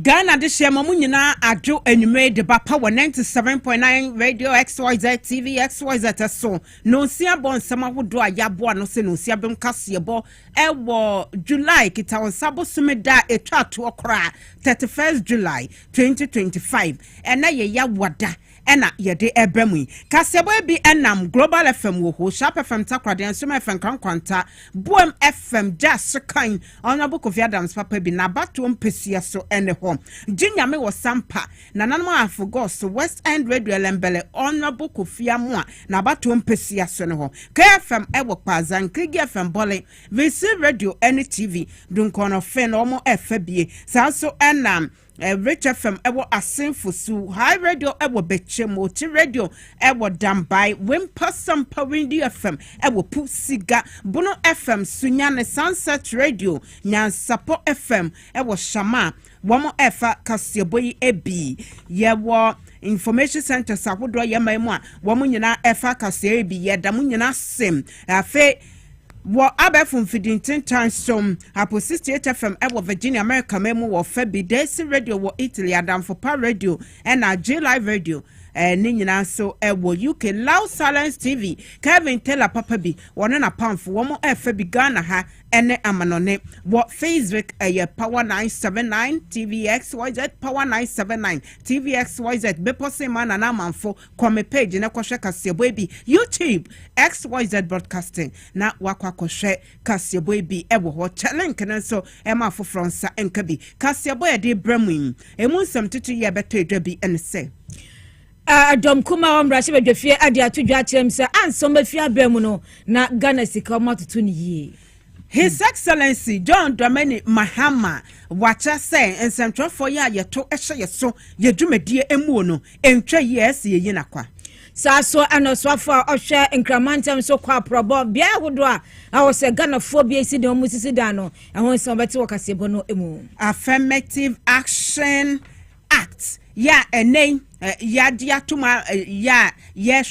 Ghana de shema mu nyina adwo enwumre de bapa 97.9 radio XYZ TV XYZ so no sia bon sama hodo ayabo ano se no sia bem Kasiebo ewo July kita onsabo sumeda etwa to okra 31st July 2025 ena ye ya wada ena yede ebremu Kasiebo bi enam Global FM wo ho Sharp FM takrade nsoma FM kwanta Boom FM just kind honorable Kofi Adams papa bi na bato mpesia so ene ho Jinyame wo sampa na nanmo afogos so West End Radio Lembele honorable Kofi Amwa na bato mpesia so ne ho KFM ewo Pazan Krigi FM Bole VC Radio NTV dunkono fe no mo efabie sanso enam Rich FM ewo Asenfosu High Radio ewo Bechemo Ti Radio ewo Dambai Wimpa Sampa Windy FM ewo Pusiga Bono FM Sunyane Sunset Radio Nyansapo FM ewo Shama Wamo Efa Kasiebo ebi yewo Information Center sawodo yema mu a womo nyina Efa Kasiebo yeda mu nyina sem afe wo abefum fidintin tansom apo 68 FM ewo Virginia America memu wo Fabi Desi Radio wo Italy Adamfo Pa Radio na J Live Radio ni nyina so ewo UK Loud Silence TV Kevin Taylor papa bi wona na pamfo wo mo Fabi Ghana ha ene amanone wo Facebook Power 979 TVXYZ Power 979 TVXYZ bepose mana na manfo kwame page na kwhwe Kasiebo bi YouTube XYZ Broadcasting na wakwa kwhwe Kasiebo bi ewo ho challenge na so ema fo fronsa enka bi Kasiebo de bramu emu nsam tutu ye beto edwa bi ene se Dom kuma omra se bedwafie ade atodwa kyerem se ansom bafia bamu no na Ghana sika matutu ni yi His Excellency John Dramani Mahama wacha say ensentwafo ya yeto ehye yeso yedwumadie emu no entwa yes ye yinakwa Saso anoswafo ohwe nkramantem so kwa probo bia hodo a awose Ghana fo bia esi de omusisi da no ehon se obete Kasiebo no emu Affirmative Action Act ya enen ya dia tuma ya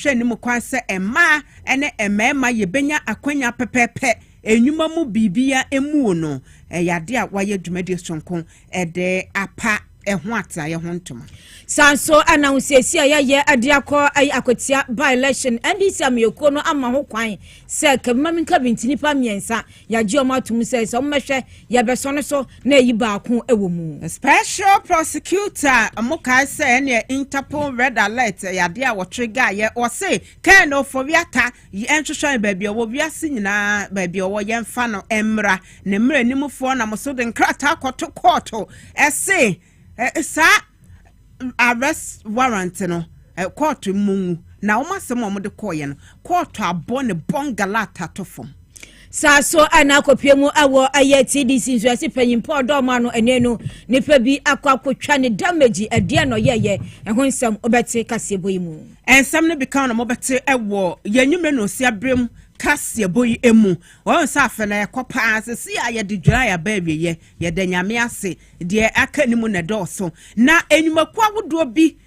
hwe ni mu kwanse ema ene emema ye benya akwanya pepepe enyuma mu bibia emu no ya dia waye dwumadi sonko ede apa eho ata ye ho ntoma sanso announce ya ye adiakọ akotia by election ndc amyeko no ama ho kwan se kamami kabintini pa miensa ya gi omatum se so mmehwe ya beso no so na yi baako ewo mu special prosecutor amoka se ne Interpol red alert ya de a wo trigger ye o se kan no for wiata enhwehwe baabi o wo wiase nyina baabi o wo ye mfa no emra ne mra nimfo na mo so de nkrata akoto court ese sa arrest warrant no court mungu na o masem o mo de koye no court abo ne bongalata tofom Saso anakopiemu awo aye TDC nso ase panyimpo do ma no enenu nipa bi akwakotwa ne damage ade no yeye ehon nsam obete Kasiebo yimu ensam ne bika no mobete ewo yanyumre no si abrem Kasiebo yi emu won sa afa na yakopa asesi aye de dwara ya baabi ye de nyame ase de aka nimu ne doso na enyumaku awodo bi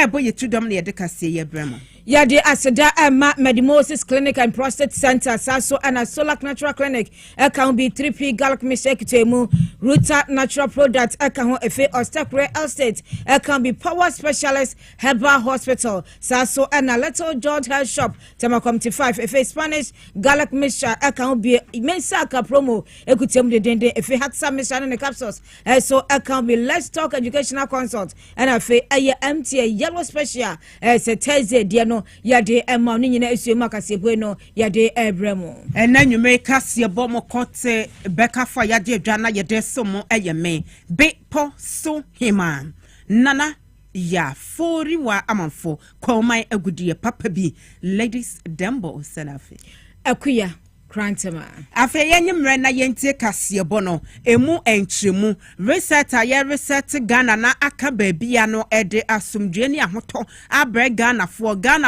ebo yetudom ne ye de Kasiebo ye brema Yadi aseda Emma Medimosis Clinic and Prostate Center Saso and a Solak Natural Clinic can be 3P Gallic Mishekitemu Ruta Natural Products can efe Ostakre Estate can be Power Specialist Herbal Hospital Saso and a Little George Health Shop Tamakom T5 efe Spanish Gallic Mixture can be Mensaka promo ekutem de dende efe Hatsa Mixture and capsules so can be Let's Talk Educational Consult and efe aye MTA Yellow Special se Thursday diano yade ema no nyina esuema Kasiebo no yade ebremu ena nyume Kasiebo mo kote beka fa yade adwana yade somo eyeme bepo so hima nana ya fori wa amanfo komai agudie papa bi ladies dembo senafe akuya Krantema afa yenyimre na yentie Kasiebo no emu enchemu reset aye reset Ghana na aka baabia no ede asomdwe ne ahoto abre Ghana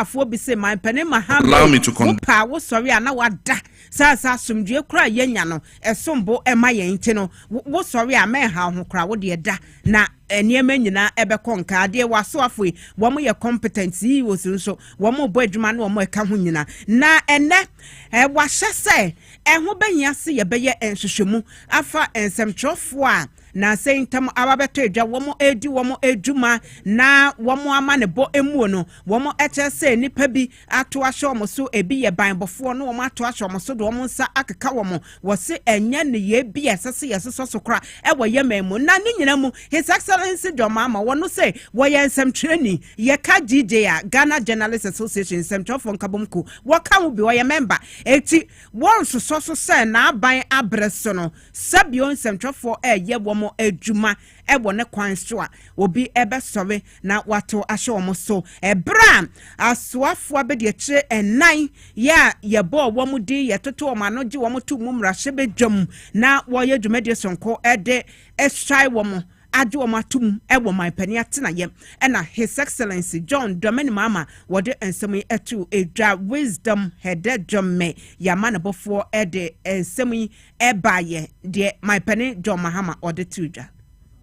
fo bi se man pane Mahama pa wo sori ana wada sasa asomdwe kura yenya no esombo ema yenti no wo sori a men ha ho kura wo de da na eniyema nyina ebekɔ nka ade waso afoi wɔn yɛ competent yi wɔ so wɔn bɔ adwuma no wɔn ɛka ho nyina na ɛnɛ wahyɛ sɛ ɛho bɛhia se yɛbɛyɛ nhwehwɛmu afa nsɛmtwerɛfoɔ a na sɛ ntam ababeto edwa wɔn edi wɔn edwuma na wɔn ama ne bɔ emuo no wɔn ɛkyɛ sɛ nipa bi ato ahyɛ wɔn so ebi yɛ banbɔfoɔ no wɔn ato ahyɛ wɔn so de wɔn nsa akeka wɔn wɔsi ɛnyɛ ne yɛ bi ɛsɛsɛ yɛsosɔ so kora ɛwɔ yɛ mɛn mu na ne nyina mu His Excellency Joma ama wɔn sɛ wɔyɛ nsɛmtwerɛni yɛka DJ a Ghana Journalists Association nsɛmtwerɛfoɔ nkabomko wɔka ho bi wɔyɛ member eti wɔn soso so sɛ n'aban abrɛ so no sɛbio nsɛmtwerɛfoɔ ɛyɛ wɔn edwuma ebo ne kwan so a obi ebesɔre na wato ahyɛ wɔn so ebra asoafo abedi akyire enan ya yɛbɔ wɔn di yɛtoto wɔn ano gye wɔn to mu mmarahyɛ bedwam na wɔyɛ dwumadie sonko ɛde ɛhwai wɔn adwo wɔn atum ɛwɔ man pani atena yɛ ɛna His Excellency John Dramani Mahama wɔde nsɛm yi ɛto edwa wisdom hɛdɛ dwome yama ne bɔfoɔ ɛde nsɛm yi ɛbaayɛ deɛ man pani John Mahama ɔde to edwa.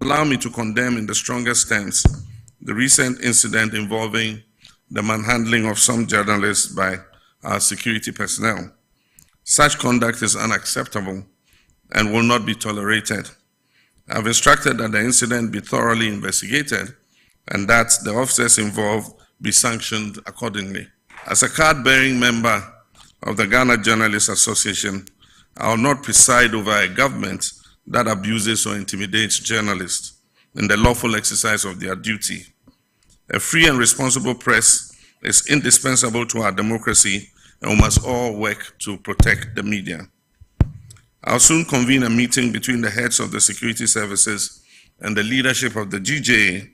Allow me to condemn in the strongest terms the recent incident involving the manhandling of some journalists by our security personnel. Such conduct is unacceptable and will not be tolerated. I've instructed that the incident be thoroughly investigated and that the officers involved be sanctioned accordingly. As a card-bearing member of the Ghana Journalists Association, I will not preside over a government that abuses or intimidates journalists in the lawful exercise of their duty. A free and responsible press is indispensable to our democracy, and we must all work to protect the media. I'll soon convene a meeting between the heads of the security services and the leadership of the GJA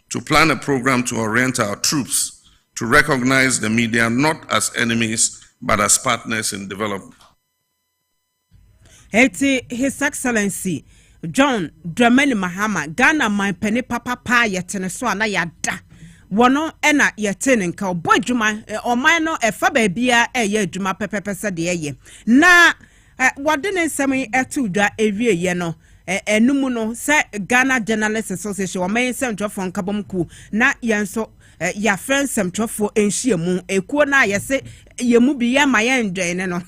to plan a program to orient our troops to recognize the media not as enemies, but as partners in development. His Excellency John Dramani Mahama Ghana man penny papa pa yetene so na yada wono ena yetene nka obo adwuma oman no efa ba bia eye adwuma pepepese de eye na wode ne nsem etu dwa ewie ye no enum no se Ghana Journalists Association oman nsɛmtwerɛfoɔ nkabomku na yenso ya friends nsɛmtwerɛfoɔ enhyiamu ekuo na yese yemu bi ya ma yendwe ne no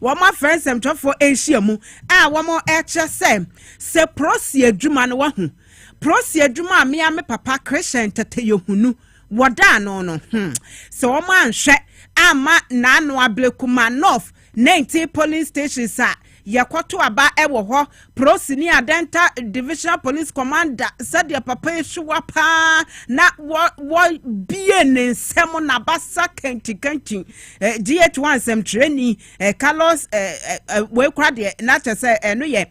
wɔma friends nsɛmtwerɛfoɔ enhyiamu a wɔmo ɛkyɛ se prosi adwuma no wahu prosi adwuma a me papa Christian tete yehunu wɔda no se wɔmo anhwɛ ama na no ablekuma north 90 police stations a yakoto aba ewo ho prosini adenta divisional police commander said ya papa ehwa pa na wo bie ne nsem na basa kanti GH1 sem training Carlos we kwra de na chese eno ye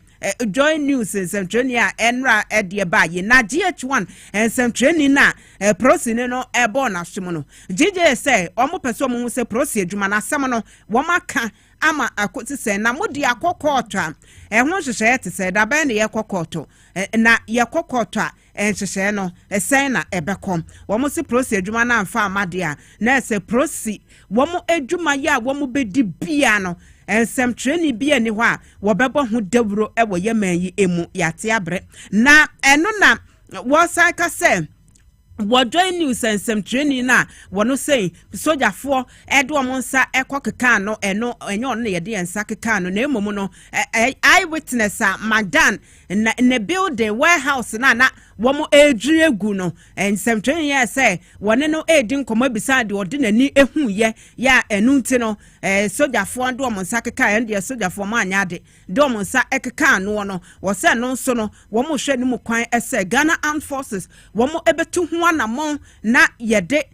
join news sem training a enra de ba ye na GH1 sem training na prosini no ebo na hwem no GJ say omo pese omo se prosi adwuma na sem no wo maka ama akoti se na modi akokɔɔtɔ a ɛho hyehyɛ te se da bɛn ne yɛkɔkɔɔtɔ na yɛkɔkɔɔtɔ a ɛhyehyɛ no ɛsɛn na ɛbɛkɔm wɔn se prosi adwuma na amfa amade a na ɛsɛ prosi wɔn adwuma yɛ a wɔn bɛdi bia no ensem training bia ni hɔ a wɔbɛbɔ ho dawuro ɛwɔ yɛman yi emu yate abrɛ na ɛno na wɔsan ka sɛ join news and some training na wono say soldier for edo omonsa ekokeka no eno enyo no ye de ensa keka no na emomu no eyewitness a madan na building warehouse na womo edru egu no and some training ya say wone no edi nkoma bisa de ode nani ehu ye ya enu nti no soldier for do omonsa keka and de soldier for ma anya de omonsa ekeka no no wo say no so no womo hwe ni mu kwan ese Ghana Armed Forces womo ebetu ho anamon na yede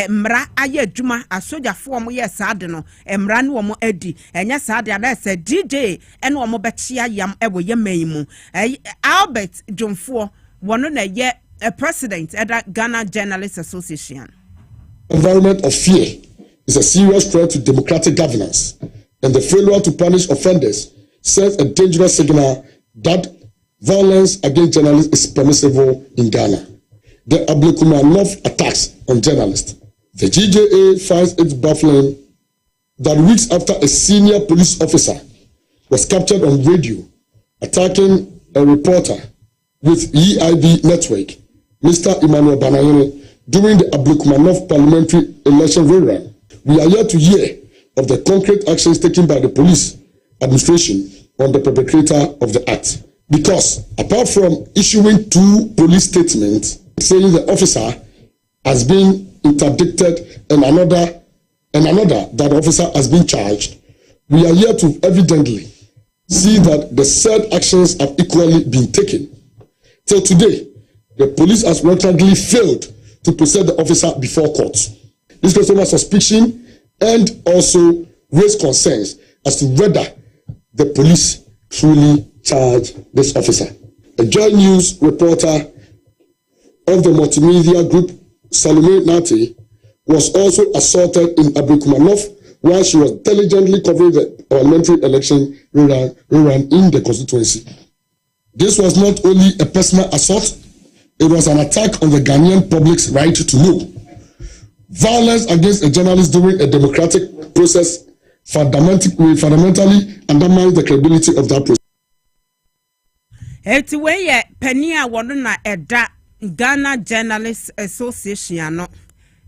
mra aye adwuma asogyafoɔ mo yɛ saade no mra ne wɔn adi ɛnyɛ saade ada sɛ DJ ɛne wɔn bɛkyia yam ɛwɔ yɛman mu Albert Jomfoɔ wɔn na yɛ president ɛda Ghana Journalists Association. Environment of fear is a serious threat to democratic governance, and the failure to punish offenders sends a dangerous signal that violence against journalists is permissible in Ghana. The Ablekuma North attacks on journalists. The GJA finds it baffling that weeks after a senior police officer was captured on radio attacking a reporter with EIB network, Mr. Emmanuel Banayene, during the Abdulkumanov parliamentary election rerun. We are yet to hear of the concrete actions taken by the police administration on the perpetrator of the act. Because apart from issuing 2 police statements saying the officer has been interdicted and another that the officer has been charged, we are yet to evidently see that the said actions have equally been taken. Till today, the police has reluctantly failed to present the officer before court. This caused so much suspicion and also raised concerns as to whether the police truly charged this officer. A Joy News reporter of the multimedia group, Salome Nati, was also assaulted in Abdulkumanov while she was diligently covering the parliamentary election rerun in the constituency. This was not only a personal assault, it was an attack on the Ghanaian public's right to know. Violence against a journalist during a democratic process fundamentally undermines the credibility of that process. Eti weye penny a wono na eda Ghana Journalists Association no.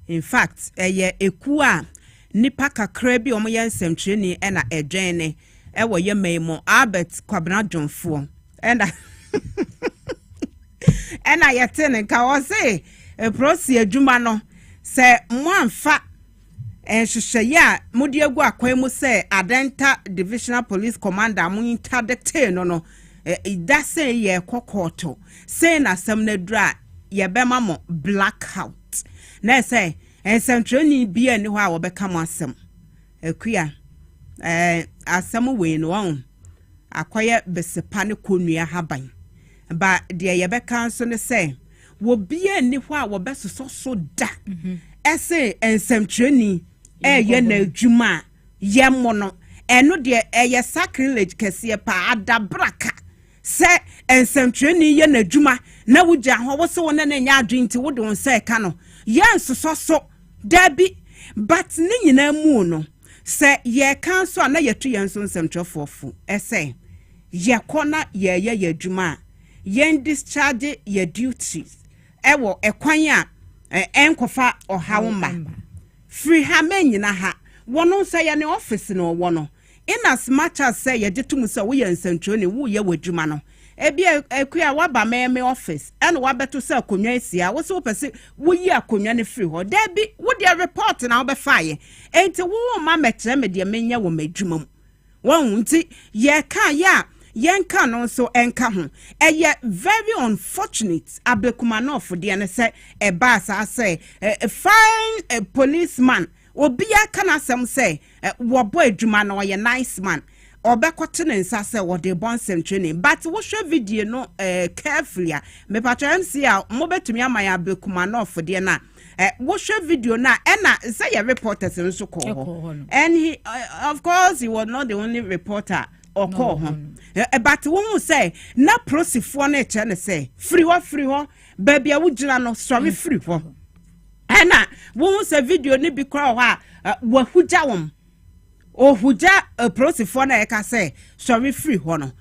In fact, eye eku a nipa kakra bi omo ye nsɛmtwerɛni na edwene ewo ye memo Albert Kwabena Jonfo ena ena yete ne ka wo se prosi adwuma no se mo amfa hwehweye a mudi egu akwan mu se Adenta Divisional Police Commander mo interdicte no that say ye kokoto say na sam na dura ye bema mo blackout na say ensentweni bia ni ho a wo beka mo asem akua asem we no won akoye besepa ne konua haban ba de ye beka so ne say wo bia ni ho a wo besoso so da ese ensentweni ye na adwuma ye mo no eno de ye sacrilege kese pa adabraka se ensentweni ye na adwuma na wugya ho wo se wona na nya adwinti wo de won se ka no ye nsoso dabi but ne nyina mu no se ye kan so na ye tu ye nso nsɛmtwɛfofo ese ye kona ye adwuma ye discharge ye duties ewo ekwan a enkofa ohawoma free ha menyina ha wono nso ye ne office no wo no in as much as say ye ditum say wo ye nsɛmtwɛni wo ye wadwuma no ebi ekua waba me office and wabeto say akonwa asia wo so pese wo yi akonwa ne free ho da bi wo de report na wo be faye enti wo ma metre me de menya wo madwuma mu won nti ye ka ya yenka no so enka ho eye very unfortunate Abdulkumanov de ne say e ba sa say a fine policeman obia kana asem say wo boy adwuma na ye nice man obekote ne nsa se wo de bon training but wo hwe video no carefully me patwa MC a mo betumi amaya Abdulkumanov de na wo hwe video na na say your reporters nso ko and he of course he was not the only reporter or call him but won say na prosifo na eche ne say free ho baby a wo gina no sorry free ho na won say video ni bi kra ho a wa hugya wom o hugya prosifo na e ka say sorry free ho no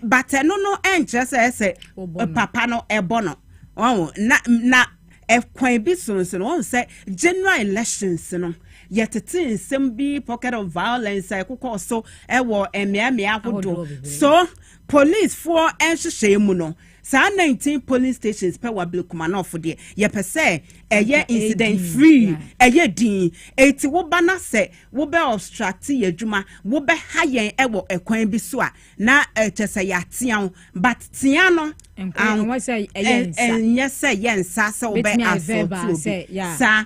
but no enche say papa no ebo no na ekwan bi so won say general elections no yetete nsem bi pocket of violence ekoko so ewo emiamia hodo so police for enhwehwe mu no sa 19 police stations per Abdulkumanov de ye pese eye incident free eye din eti wo bana se wo be obstruct ye dwuma wo be hayen ewo ekwan bi so a na chese ya tian but tian no and say yes say yensa so be sa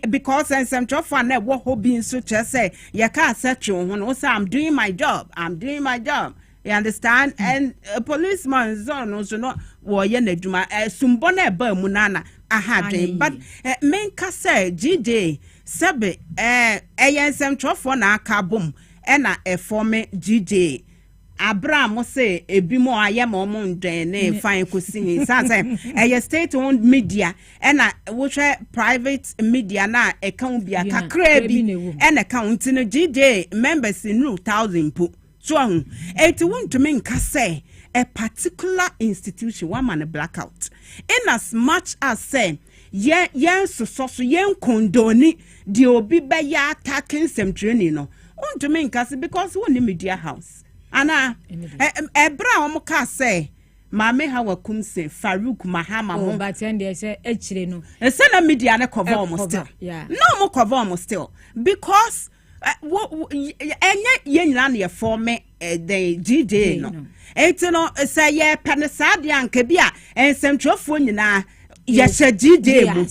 because and some trofan na wo hobby so chese ye ka setwe ho no say I'm doing my job. You understand? And a policeman zone also not warrior neduma sumbona ba munana ahadwen but menka say GJ sebe ensem trofo na aka bom na forme GJ Abraham say ebimo ayema omo ndwen na fine kosi say state owned media na which private media na account bia kakra bi na account no GJ members in 1000 po so eti won to me nka say a particular institution one man a blackout in as much as say yen so yen condone the obi be ya attacking some training no on to me because one media house ana ebra omo ka say Mame hawa kumse Farouk Mahama oh, but then they say actually no. Ese na media na cover almost still. Yeah. No mo cover almost still because enye yenyan ye form the GJ no. Enti no say ye penesade anka bia ensentwofo nyina ye hye GJ mu.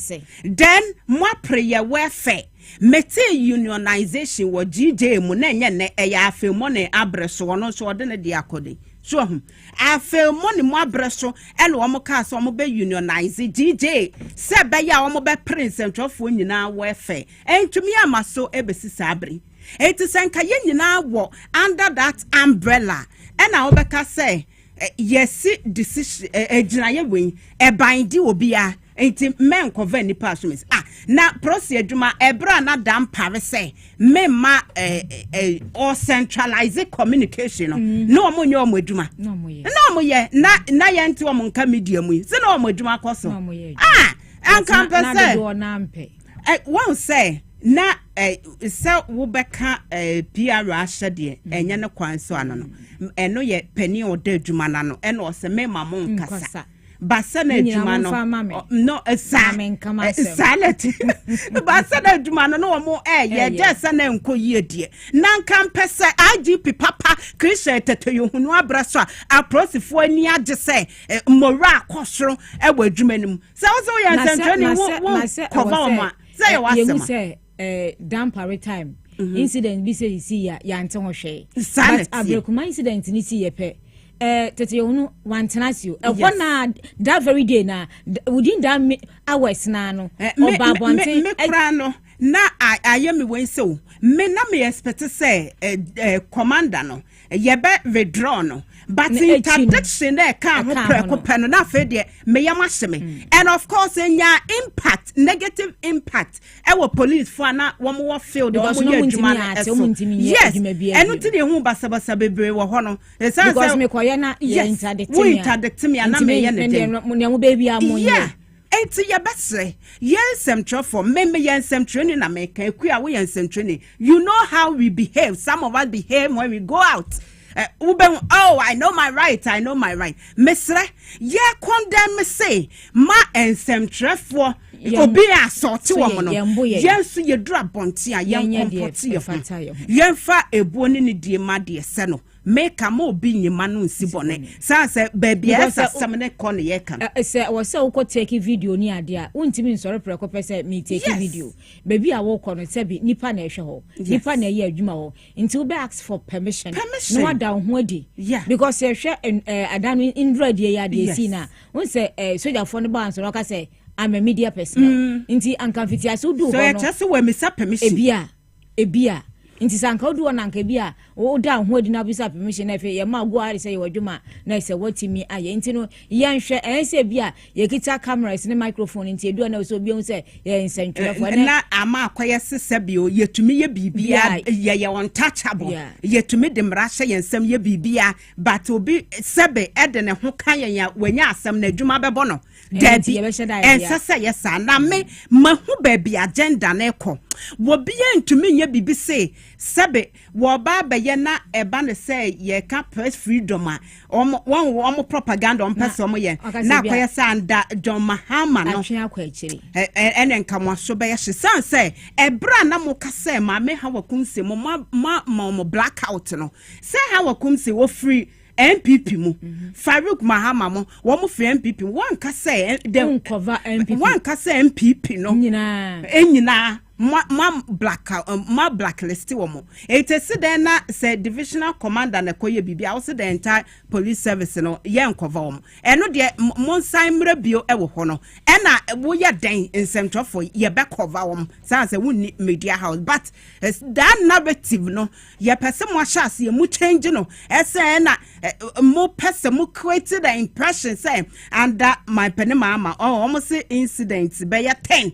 Then mo prayer welfare mete unionization wo GJ mu na enye ne eya afemo ne abreso no so de ne de akode. So I feel money more bresso and one cast on be unionize DJ said by ya be prince and trophy now welfare and to me I must so ebesi sabri it is an kayen now walk under that umbrella and I obeka say yes decision a wing a bindi will be a ain't men cover any passions na proceed juma ebra na dam parise me ma or centralized communication no mo nyo mo juma no mo ye na ye nti o mo nka media mu se no mo juma koso an kan pese one say na se wo beka PR ahye enye ne kwan so ano no eno ye pani o da juma na no eno se me ma mo nkasa Basana Jumano no a salad Basana Jumano no more yeah just an uncle ye dear nan can pesa IGP papa Christian to you who no brasha a process for near just say mora costro a word jumenum so say what say damper time incident be say see ya yanton she but abrekuma incident ni see ye pe tete you one tenasio one that very day na within that hours na no me no na ayemi wen so me na me expect say commander no ye be withdraw no but interdiction there can ho preko no na fe de me yam ahye and of course enya impact negative impact our police for na wo mo field wo mo ye adwuma yes enu ti de hu basabasa bebre wo ho no because me koye na ye interdict me na me ye ne ne mo baby amon yeah enti ye betre yensem trofo me yensem training na make ekua we yensem training you know how we behave some of us behave when we go out oh I know my right mesre ye condemn me say ma ensem trofo obi assault wo no yensu ye dura bonte a yen comfort ye yenfa ebuo ni die ma de se no make am obi nyima no nsibone say baby esa samne kon ye kan say wo say wo take video ni ade a untimi nsore preko pese me take video baby a wo kono say bi nipa na ehwe ho nipa na ye adwuma ho until be ask for permission no wada ho adi because ye hwe adanu indra die ya de si na won say soldier for no ban so no ka say I'm a media person nti anka fiti aso do ho no so just we miss permission ebia nti sanka odu wona anka bia o da ho adi na bisa permission na fe ye ma go ari say ye wadwuma na say watimi aye nti no ye nhwe say bia ye kita cameras ne microphone nti edu na so bia say ye nsentwerefo na ama akoye sese bio yetumi ye bibia ye untouchable yetumi de mrahye ye nsam ye bibia but obi sebe ede ne ho kan ye ya wanya asam na adwuma bebo no Debbie, and Sasa, yes, na me, mahu baby agenda neko. Wobian to me, ye bibi say, Sabe, Wababa yena, a banner say, ye can't press freedom, one propaganda on Passomo, now, Quayasan, that John Mahama, and then come on, so by she son say, a brand namokase, ma me how a kumsi, mamma blackout, no, say how a kumsi were free. MPP mu Farouk Mahama mo wo mo free MPP one ka say dem cover MPP one ka say MPP no nyina ma blacklist wo mo it is then na say divisional commander na koye bibia wo say the entire police service no ye cover wo eno de monsan mrabio e wo ho no e na wo ye den nsentofo ye be cover wo say wonni media house but that narrative no ye pese mo ahase ye mu change no e say na mo pese mo create the impression say and that my penema almost incidents be ya 10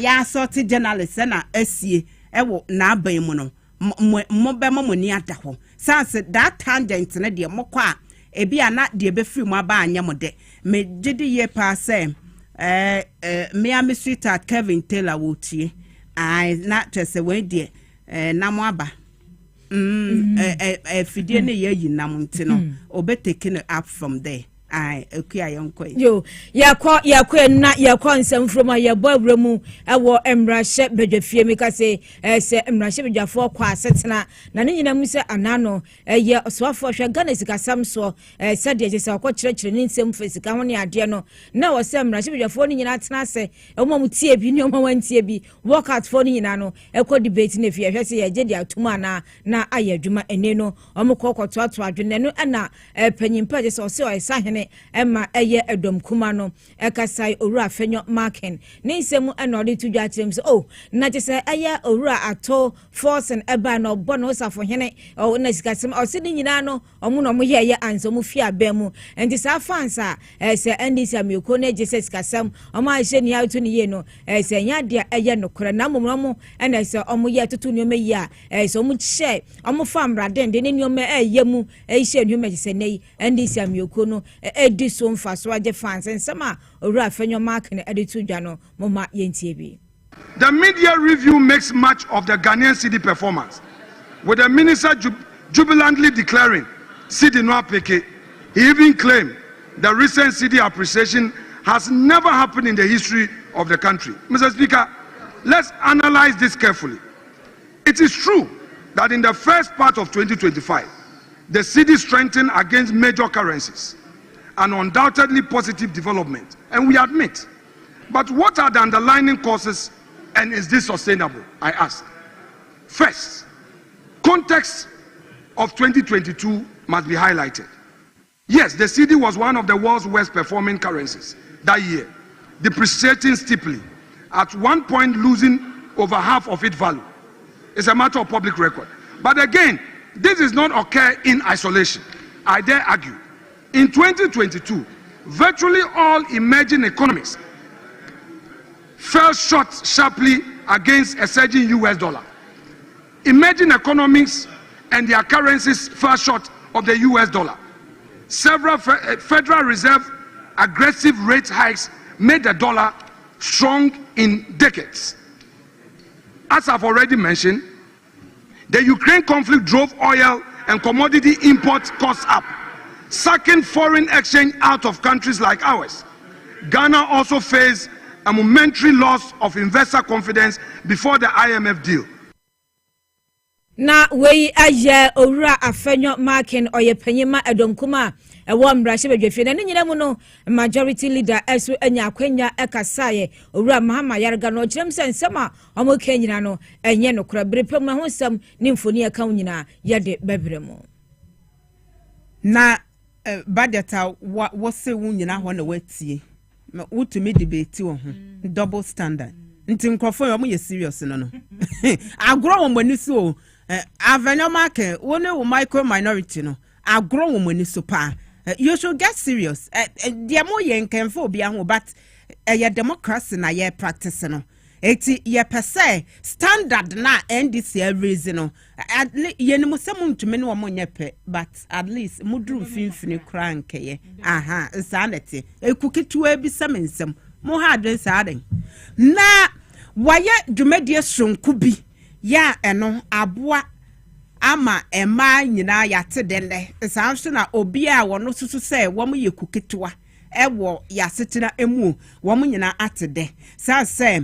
ya sorti journalist na asie ewo na aban mu no mo be mo ni ada ho sans that tangent na de mokwa ebi ana de be free mu aba anya mo de me gidi ye pa say me am sweetheart Kevin Taylor wotie I not just a way dear na mo aba fidie ne ye yinam ntino obe taking it up from there I okay ayonko yo yakwa na yakwa nsem from ayabo awremu ewo emrahye bedwafie mi ka se emrahye bedwafo kwa asetena na ne nyina mu se anano ye oswafo hwe Ghana sikasam so sade je se akọ kyerɛkyerɛ ne nsem fesika ho ne ade no na wo se emrahye bedwafo ne nyina tena se emo mu tie bi ne emo wantie bi workout for ne nyina no ekọ debate ne fie hwe se ye je de atuma na aye adwuma ene no omo kokoto ato adwene no na panyimpa je se o se o hene Emma eye edom kuma no ekasai owura afenyo marking ne nsemu na odi tudwa kyerem so na je se eye owura ato force and eba no bo no safo hene o na sikasem o se ni nyina no omo no mo ye anso mo fi abemu enti sa fansa se ndc amiko na je se sikasem omo ahye ni auto ni ye no se nya de eye no kora na momo mo na se omo ye tutu ni o meyi a se omo hye omo famra den de ni o me eye mu hye ni o me je se nei ndc amiko no edi so mfa so age fans nsema owura afenyo mark na edi tudwa no moma yentie bi. The media review makes much of the Ghanaian city performance, with the minister jubilantly declaring city no apeke. He even claimed the recent city appreciation has never happened in the history of the country. Mr. Speaker, let's analyze this carefully. It is true that in the first part of 2025, the city strengthened against major currencies, an undoubtedly positive development, and we admit. But what are the underlying causes, and is this sustainable, I ask? First, context of 2022 must be highlighted. Yes, the cedi was one of the world's worst performing currencies that year, depreciating steeply, at one point losing over half of its value. It's a matter of public record. But again, this is not occur in isolation. I dare argue. In 2022, virtually all emerging economies fell short sharply against a surging US dollar. Emerging economies and their currencies fell short of the US dollar. Several Federal Reserve aggressive rate hikes made the dollar strong in decades. As I've already mentioned, the Ukraine conflict drove oil and commodity import costs up, sucking foreign exchange out of countries like ours. Ghana also faced a momentary loss of investor confidence before the IMF deal. Na we aye owura afenyo marking oye panyima edonkuma ewo mrahye bedwafie na nyina mu no majority leader esu anya akwanya ekasaye owura mahama yarga no kyerem sensema omo kanyina no enye no kora berepem na honsam ni mfoni aka nyina yade bebremu na budgeta wose wu nyina ho na watie utumi debate wo ho double standard nti nkrofo yo mo ye serious no agro wo mani so avenue market woni wo micro minority no agro wo mani so pa you should get serious dia mo ye nkenfo obi aho but ye democracy na ye practice no eti ye pese standard na NDC raise no ye ni musem ntumi ne wo mo nyepe but at least mudru finfini kra nkeye aha sanete ekukitu abi semensem mo ha adwen saden na waye dwumadie sonku bi ya eno aboa ama ema nyina yate dende sanso na obi a wono susu se wo mo yekukitwa ewo yasetina emu wo mo nyina atede say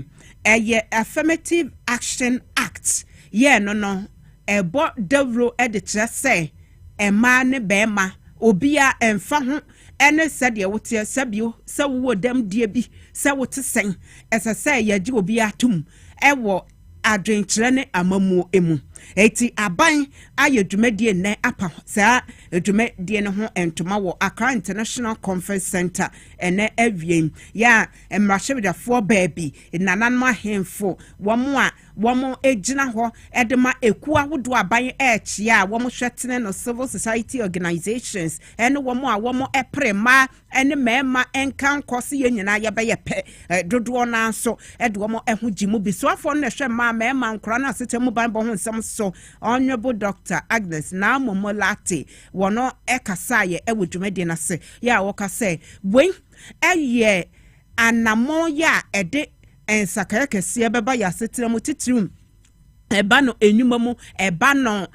Affirmative Action Act ye no ebo devro editre say ema ne bema obia emfa ho ene sede wote sabio se wo dem die bi se wote sen esese ye gi obia tum ewo adwenkyere ne amamu emu eti aban ayedwumadie ne apa saa edwumadie ne ho entoma wo Accra International Conference Center ene avien ya emrahwebedafo baabi nananom ahemfo womo a wɔn egyina hɔ ɛde ma eku ahodoɔ aban ɛɛkyia a wɔn hwɛtene no civil society organizations ɛne wɔn a wɔn ɛpere mmaa ɛne mmarima ɛnka nkɔsi yɛn nyinaa yɛbɛyɛ pɛ dodoɔ naa nso ɛde wɔn ɛho gyi mu bi so afɔ no ɛhwɛ mmaa mmarima nkora na asete mu ban bɔ ho nsɛm so honourable Dr. Agnes na Momolate wɔn ɛkasa yɛ ɛwɔ dwumadie n'ase yɛ a wɔkasa wei ɛyɛ anamɔ yɛ a ɛde nsakaya kɛseɛ bɛba yɛ asetena mu titirim ɛba no enyuma mu ɛba no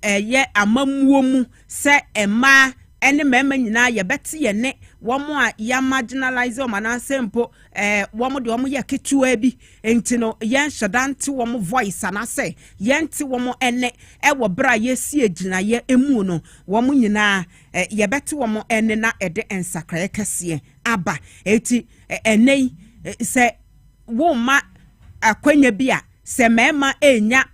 ɛyɛ amamuo mu sɛ ɛmaa ɛne mmarima nyinaa yɛbɛte yɛ ne wɔn a yɛ marginalize wɔn anaasɛ mpo wɔn de wɔn yɛ ketewa bi nti no yɛn hyɛdante wɔn voice anaasɛ yɛn te wɔn ɛnɛ ɛwɔ bere a yɛsi egyinaeɛ emu no wɔn nyinaa yɛbɛte wɔn ɛne na ɛde nsakaya kɛseɛ aba eti ɛnɛ yi sɛ woma akwanya bi a sɛ mmarima enya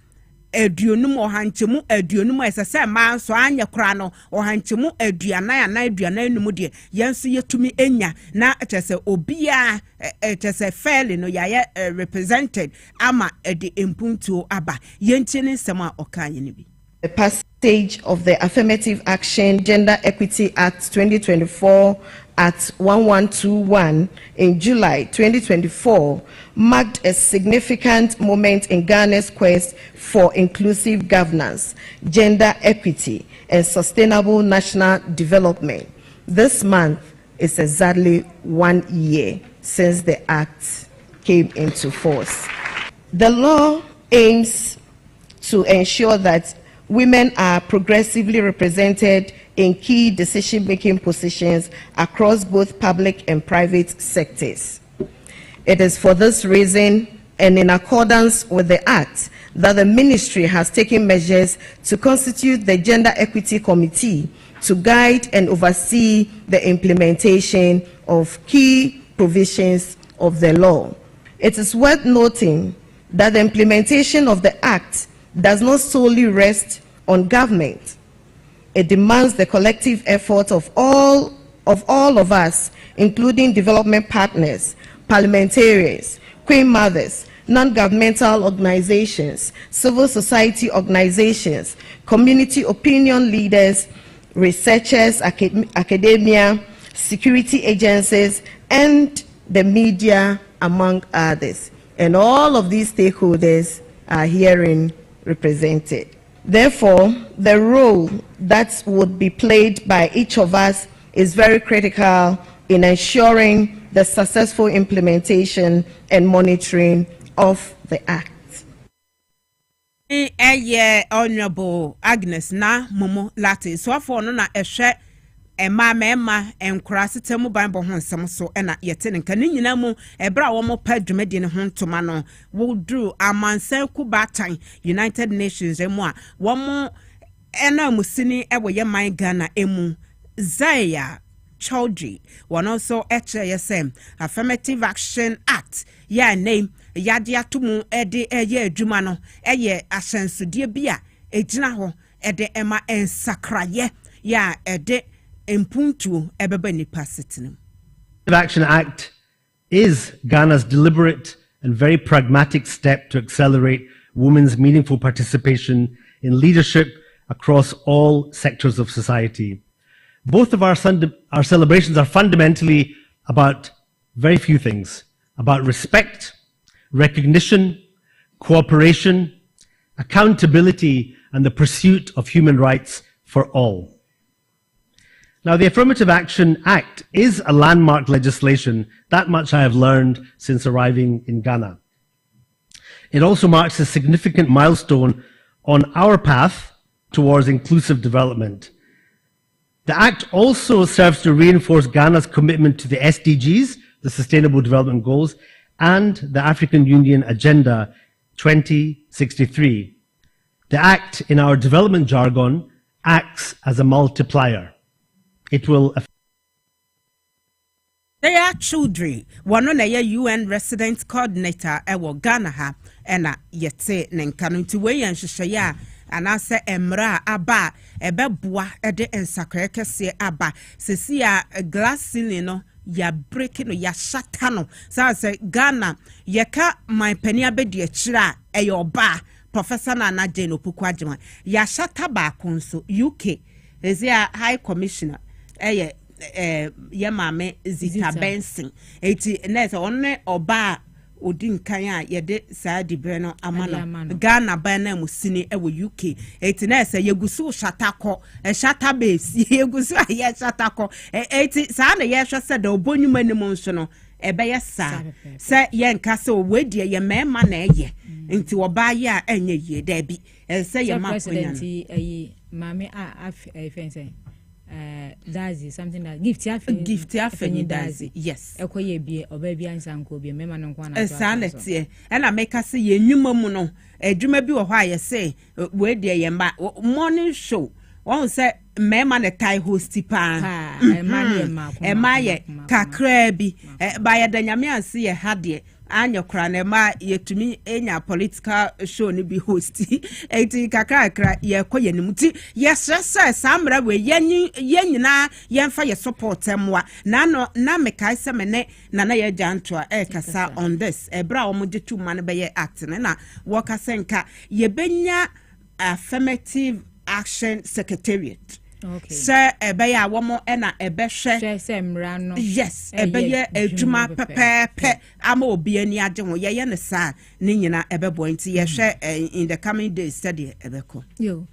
aduonum ɔhankyemu aduonum ɛsɛ sɛ mmaa nso anyɛ kora no ɔhankyemu aduanan num deɛ yɛn nso yɛtumi enya na ɛkyɛ sɛ obiara ɛkyɛ sɛ fairly no yɛayɛ represented ama ɛde mpuntuo aba yɛntie ne nsɛm a ɔka yɛ no bi. The passage of the Affirmative Action Gender Equity Act 2024 at 1121 in July 2024 marked a significant moment in Ghana's quest for inclusive governance, gender equity, and sustainable national development. This month is exactly 1 year since the act came into force. The law aims to ensure that women are progressively represented in key decision-making positions across both public and private sectors. It is for this reason and in accordance with the Act that the Ministry has taken measures to constitute the Gender Equity Committee to guide and oversee the implementation of key provisions of the law. It is worth noting that the implementation of the Act does not solely rest on government. It demands the collective effort of all of us, including development partners, parliamentarians, queen mothers, non-governmental organizations, civil society organizations, community opinion leaders, researchers, academia, security agencies, and the media, among others. And all of these stakeholders are herein represented. Therefore, the role that would be played by each of us is very critical in ensuring the successful implementation and monitoring of the Act. Honorable Agnes na Momolate so afọ no na ehwe mema enkura sitemu Bible ho nsem so na yete ne kan nyina mu ebra wo mo pa dwumadi ne ho ntoma no wo dru amansan kubatan United Nations emu a wo mo ena musini ewo ye man Ghana emu Zaya Chaudhry one also HSM Affirmative Action Act ya name yade atomu ede eye adwuma no eye ahyensodie bia ejina ho ede ema ensakraye ya ede Impuntu ebeba nipa setinem. The Action Act is Ghana's deliberate and very pragmatic step to accelerate women's meaningful participation in leadership across all sectors of society. Both of our celebrations are fundamentally about very few things, about respect, recognition, cooperation, accountability, and the pursuit of human rights for all. Now, the Affirmative Action Act is a landmark legislation. That much I have learned since arriving in Ghana. It also marks a significant milestone on our path towards inclusive development. The Act also serves to reinforce Ghana's commitment to the SDGs, the Sustainable Development Goals, and the African Union Agenda 2063. The Act, in our development jargon, acts as a multiplier. It will They are Chaudhry, one on a UN resident coordinator ewo Ghana ha ena yete nenkanu nti we yan hwehweye and asa emra aba ebeboa ede ensakre kese aba sesi a glass ceiling no ya break no ya shatter no say Ghana yeka my penny abedi akira eyoba Professor Nana Jane Opukwadjima ya shata ba konso UK is ya High Commissioner ye mame Zita Benson eti nese onne oba odin kan ye de saa dibre no amano Ghana ba na musini ewo UK eti nese yegusu shatako shata base yegusu aye shatako eti saa na ye hwe se da obonyuma ni mo nso no ebeye saa se ye nka se wedie ye mema na eye nti oba ye a enye ye da bi se ye makonya no mame fense dazi something that gift afeni dazi yes ekoye bie oba bia nsanko bie mema no kwa na sanete e na meka se ye nwuma mu no adwuma bi wo hɔ a ye se we de ye ma morning show won se mema na tai host pa ema ye kakra bi ba ye da nyame anse ye hade anya kra na ma yetumi enya political show ni bi host eti kakra ye koye ni muti yes samra we yenyina yemfa ye support emwa na no na meka se mene na ye janto kasa on this ebra o mo jetu man be ye act na woka senka ye benya affirmative action secretariat. Okay. Sir, ebeya womo ena ebehwe se mra no yes ebeye adwuma pepepe ama obi ani age ho ye ne sa ne nyina ebebo nti ye hwe in the coming days study ebeko yo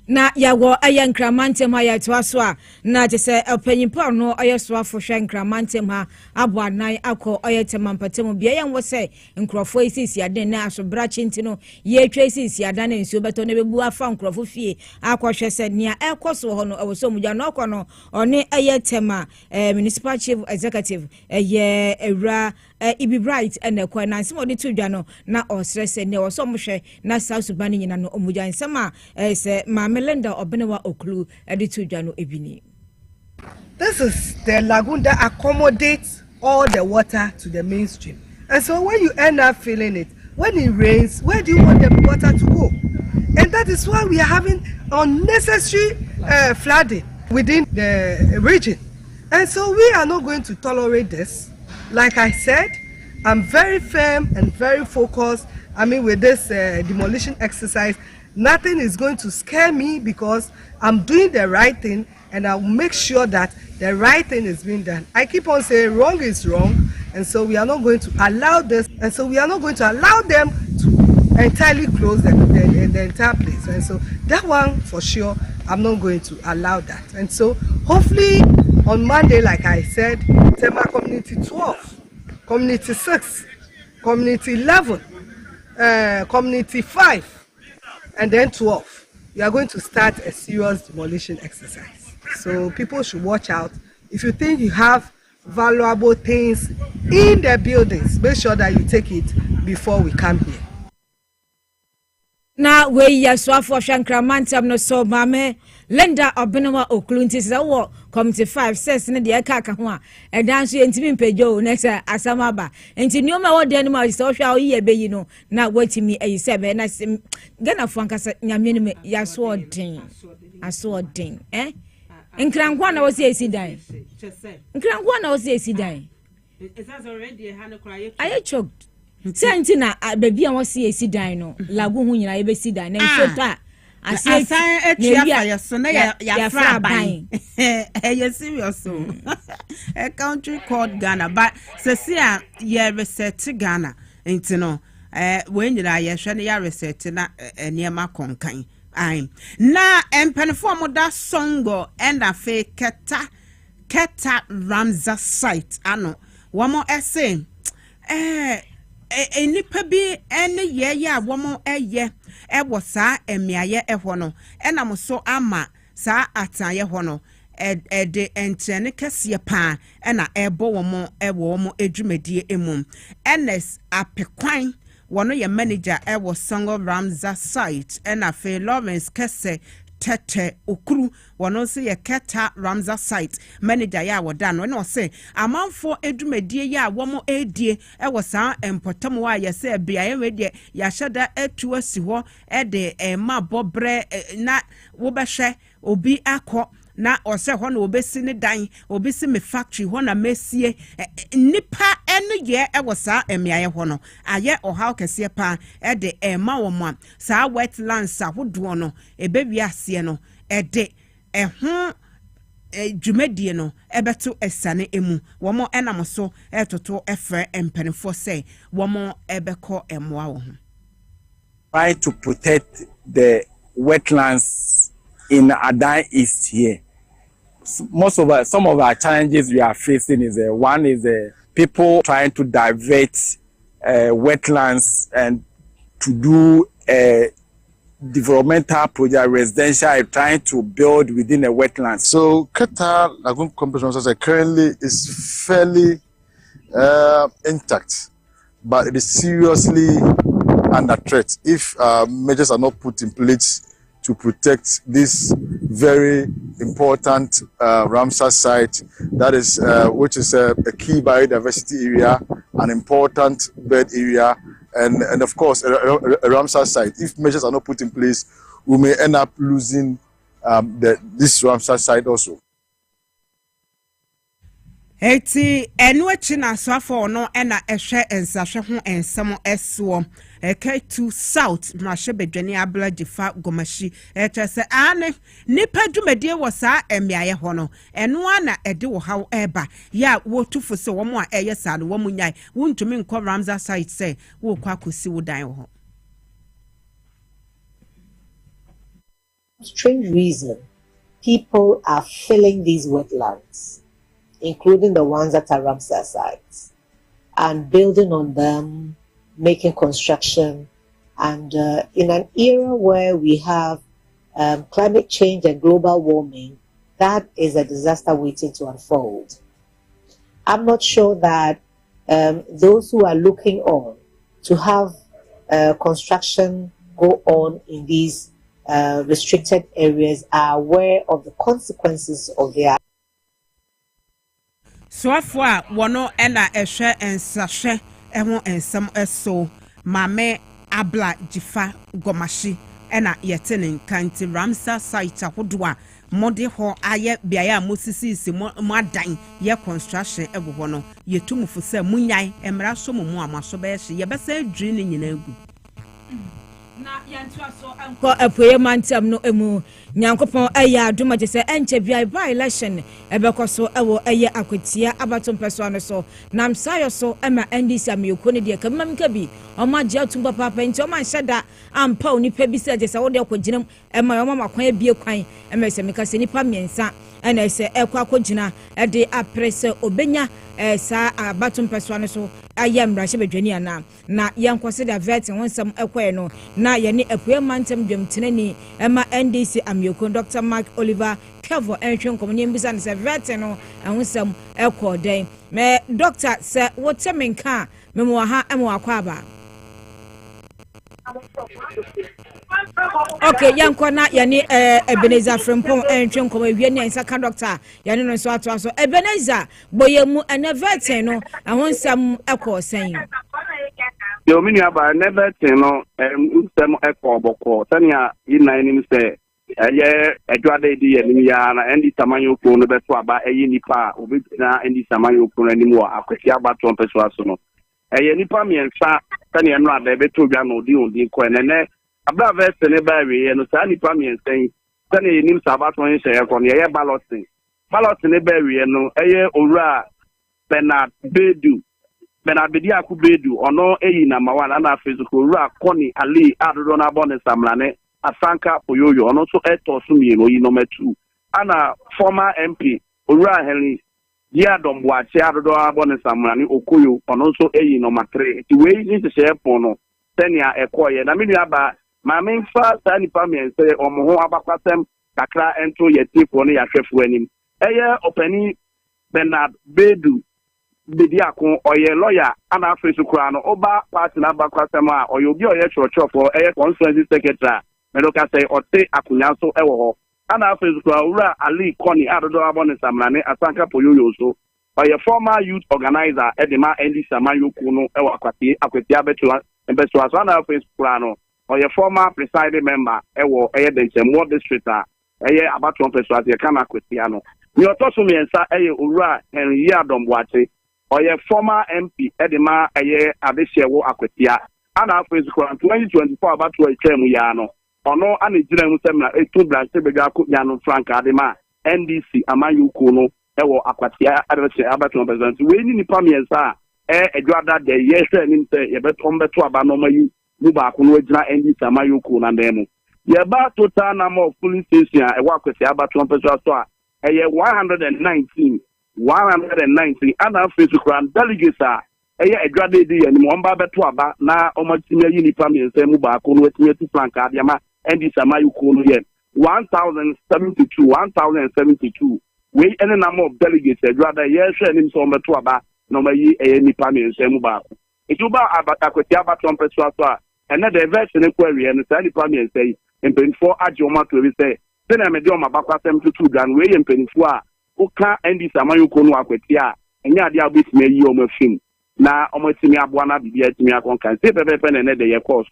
na yawo aye nkramantem ha yetwa so a na je se opanyimpa no aye so afo hwe nkramantem ha abo anan akọ aye temampatem bia ye nwo se nkrofo isisi aden na aso brachi nti no ye twa isisi adan na nsuo beto na bebu afa nkrofo fie akọ hwe se nia ekoso ho no ewoso muja no akọ no one aye tema municipal chief executive eye ewra ibi bright and ekwa na nsemo de tudwa no na osrese ne wo so mohwe na South Sudan nyina no omuja nsema se Melinda Obenewa Oklu Editujano Ebini. This is the lagoon that accommodates all the water to the mainstream. And so when you end up filling it, when it rains, where do you want the water to go? And that is why we are having unnecessary flooding within the region. And so we are not going to tolerate this. Like I said, I'm very firm and very focused. I mean, with this demolition exercise, nothing is going to scare me because I'm doing the right thing and I'll make sure that the right thing is being done. I keep on saying wrong is wrong, and so we are not going to allow this, and so we are not going to allow them to entirely close the entire place. And so that one for sure, I'm not going to allow that. And so hopefully on Monday, like I said, Tema Community 12, Community 6, Community 11, Community 5, and then 12, we are going to start a serious demolition exercise. So people should watch out. If you think you have valuable things in the buildings, make sure that you take it before we come here. Na we ya swafo hwankramantam no so mame Linda Obenewa Oklu nti se wo committee 5 says ne de aka ho a edan so entimi mpagyo na se asamaba nti nioma wo de ma se wo hwa wo ye beyi no na watimi ayi se be na Ghana fo ankasa nyame ne ya so den aso den nkrankwa na wo se esidan nkrankwa na wo se esidan it has already hanokra aye choked senti na baby a wose esi dan no lagu hu nyina ye be si dan na nso ta asan etua ya so na ya fra ban you serious so a country called Ghana but se a ye reset Ghana enti no we nyina ye hwe na ya reset na niema konkan ai na empenfo moda songo and afa keta Ramza site ano womo ese enipa bi ene ye a womo eye wo saa emiaye ho no enam so ama saa ataye ho no de entrene kese pa na ebo womo womo edwumadie emum NS apekwan wono ye manager wo Songo Ramza site na fe Lawrence kese tete okuru wono se ye keta Ramza site manager ya woda no na se amanfo edwumadie ya womo edie wo saa empotam wa ye se bia ye we de ya hyeda atu asi ho de ma bobre na wo behwe obi akọ na ose ho na obesi ne dan obesi me factory ho na mesie nipa ene ye e wo saa emiaye ho no aye ohaw kese pa e de ema wo mo saa wetlands ahodo no ebewi ase no e de ho dwumadie no ebeto esane emu womo enam so etoto efre empenfo say womo ebeko emoa wo ho. Try to protect the wetlands in Adan East here. Some of our challenges we are facing is one is people trying to divert wetlands and to do developmental project, residential, trying to build within a wetland. So Keta Lagoon Complex currently is fairly intact, but it is seriously under threat if measures are not put in place to protect this very important Ramsar site that is which is a key biodiversity area, an important bird area, and of course a Ramsar site. If measures are not put in place, we may end up losing this Ramsar site also. Eti enu echi na aswafo no ena ehwe ensahwe ho ensemo eso K2 South mahye bedwani abla jifa gomashi etese ane nipa dwumadie wo saa emiaye ho no enu ana ede wo haw eba ya wo tufo se wo mo a eye saa no wo munyai wuntumi nko Ramsar site se wo kwa kosi wo dan ho. Strange reason people are filling these wetlands, including the ones that are Ramsar sites, and building on them, making construction. And in an era where we have climate change and global warming, that is a disaster waiting to unfold. I'm not sure that those who are looking on to have construction go on in these restricted areas are aware of the consequences of their Swafwa wono ena ehwe ensahwe eho ensam eso mame abla jifa gomashi ena yetene nkanti Ramsar site ahodo a mode ho aye biaya mosisi moadan ye construction ebo no yetumufu se munyai emra so mu amaso be hye yebesa adwiri ne nyina agu na yantua so anko apoye mantam no emu nyankopon aya aduma je se enche bia by election ebekọ so ewo eye akwatia abatom peso no so nam sayo so ema ndc amyeko ne de kamam ka bi oma je atumba papa nti oma hyeda ampa onipa bi se je se wo de akwaginam ema oma makwan bie kwan ema se meka se nipa miensa ena ese ekwa akogina de aprese obenya sa abatom peso no so ayam rahye bedwani ana na yankose da vet wonsam ekwae no na ye ne apoye mantam dwemtenani ema ndc amyeko Dr. Mark Oliver Kevo entwen komunye mbisa ne se vet no wonsam ekọ den me doctor se wotemenka memo ha emo akwa aba. Okay, yanko na yani Ebenezer Frempong entwen komo wie ne nsaka doctor yani no so ato so Ebenezer boyemu anavet no wonsam ekọ sen yo mini aba never no nsem ekọ boko tania ina ni se eye edwade di ye ya na endi samanyo ko no beto aba eye nipa obina endi samanyo ko ni mu akwati aba to peso aso no eye nipa miensa tania no ada beto bia no di ondi ko enene abla vest ne ba we no sa nipa miensa tania ye nim saba to yin sheye ko ne eye balloting ne ba we no eye owura Bernard Bedi Akubedu ono eyi na mawana na Facebook owura Koni Ali adodo na bone samlane Asanka Poyoyo ono so eto sumieno yi number 2 ana former MP owura Henry Diadom Boache adodo na bone samlane Okoyo ono so eyi number 3 ti we ni se shepo no senia ekoye na minu aba ma menfa tani pamiense omo ho abakwasem kakra ento yetifo ne yahwefu anim eye opani Bernard Bedu Bedi akon oye lawyer ana afesu kura no oba party na bakwasem a oye obi oye church for eye constituency secretary medoka say ote akunya so ewo ho ana afesu kura ura Ali Koni adodo abone samlane Asanka Poyoyo so oye former youth organizer edema Endi Samayoko no ewo akwati abetu so ana afesu kura no oye former presiding member ewo eye the Demolition district ɛyɛ abatɔn pɛso ase kana akwatia no ni ɔtɔso miɛnsa ɛyɛ owura Henry Adomboate ɔyɛ former MP ɛde ma ɛyɛ adehyewo akwatia ana afọ ezukọ 2024 abatọ etwa mu ya no ono ana gyina mu sɛ na etu branch bega akɔnya no frank ade ma NDC amayuko no ɛwɔ akwatia adehye abatọ president we ni nipa miɛnsa edwada de yehwɛ nim sɛ yɛbɛtɔm bɛto aba no mayi mu ba ko no gyina NDC amayuko na ndɛm yɛba total number of police station ɛwɔ akwatia abatọ president so a ɛyɛ 119 ana afọ ezukọ delegates a ɛyɛ adwade di yɛ nim ɔmba bɛto aba na ɔmatimi ayi nipa miɛnsa mu baako no atimi atu frank ade ama NDC amayuko no yɛ 1072 wei ɛne number of delegates adwada yɛhwɛ nim sɛ ɔmbɛto aba na ɔmayi ɛyɛ nipa miɛnsa mu baako etuba akwatia abatɔn pɛso so a ɛnɛ de version ne kɔ awie no saa nipa miɛnsa yi mpanyinfoɔ agye ɔmo ato bi sɛ sɛnea mede ɔmo abakɔ asɛm tutu dwa no wei yɛ mpanyinfoɔ a woka NDC amayuko no akwatia a ɛnyɛ ade a wobɛtumi ayi ɔmo afim na ọmọtimi aboa na bibia timi akonkan se pepepe na de ye course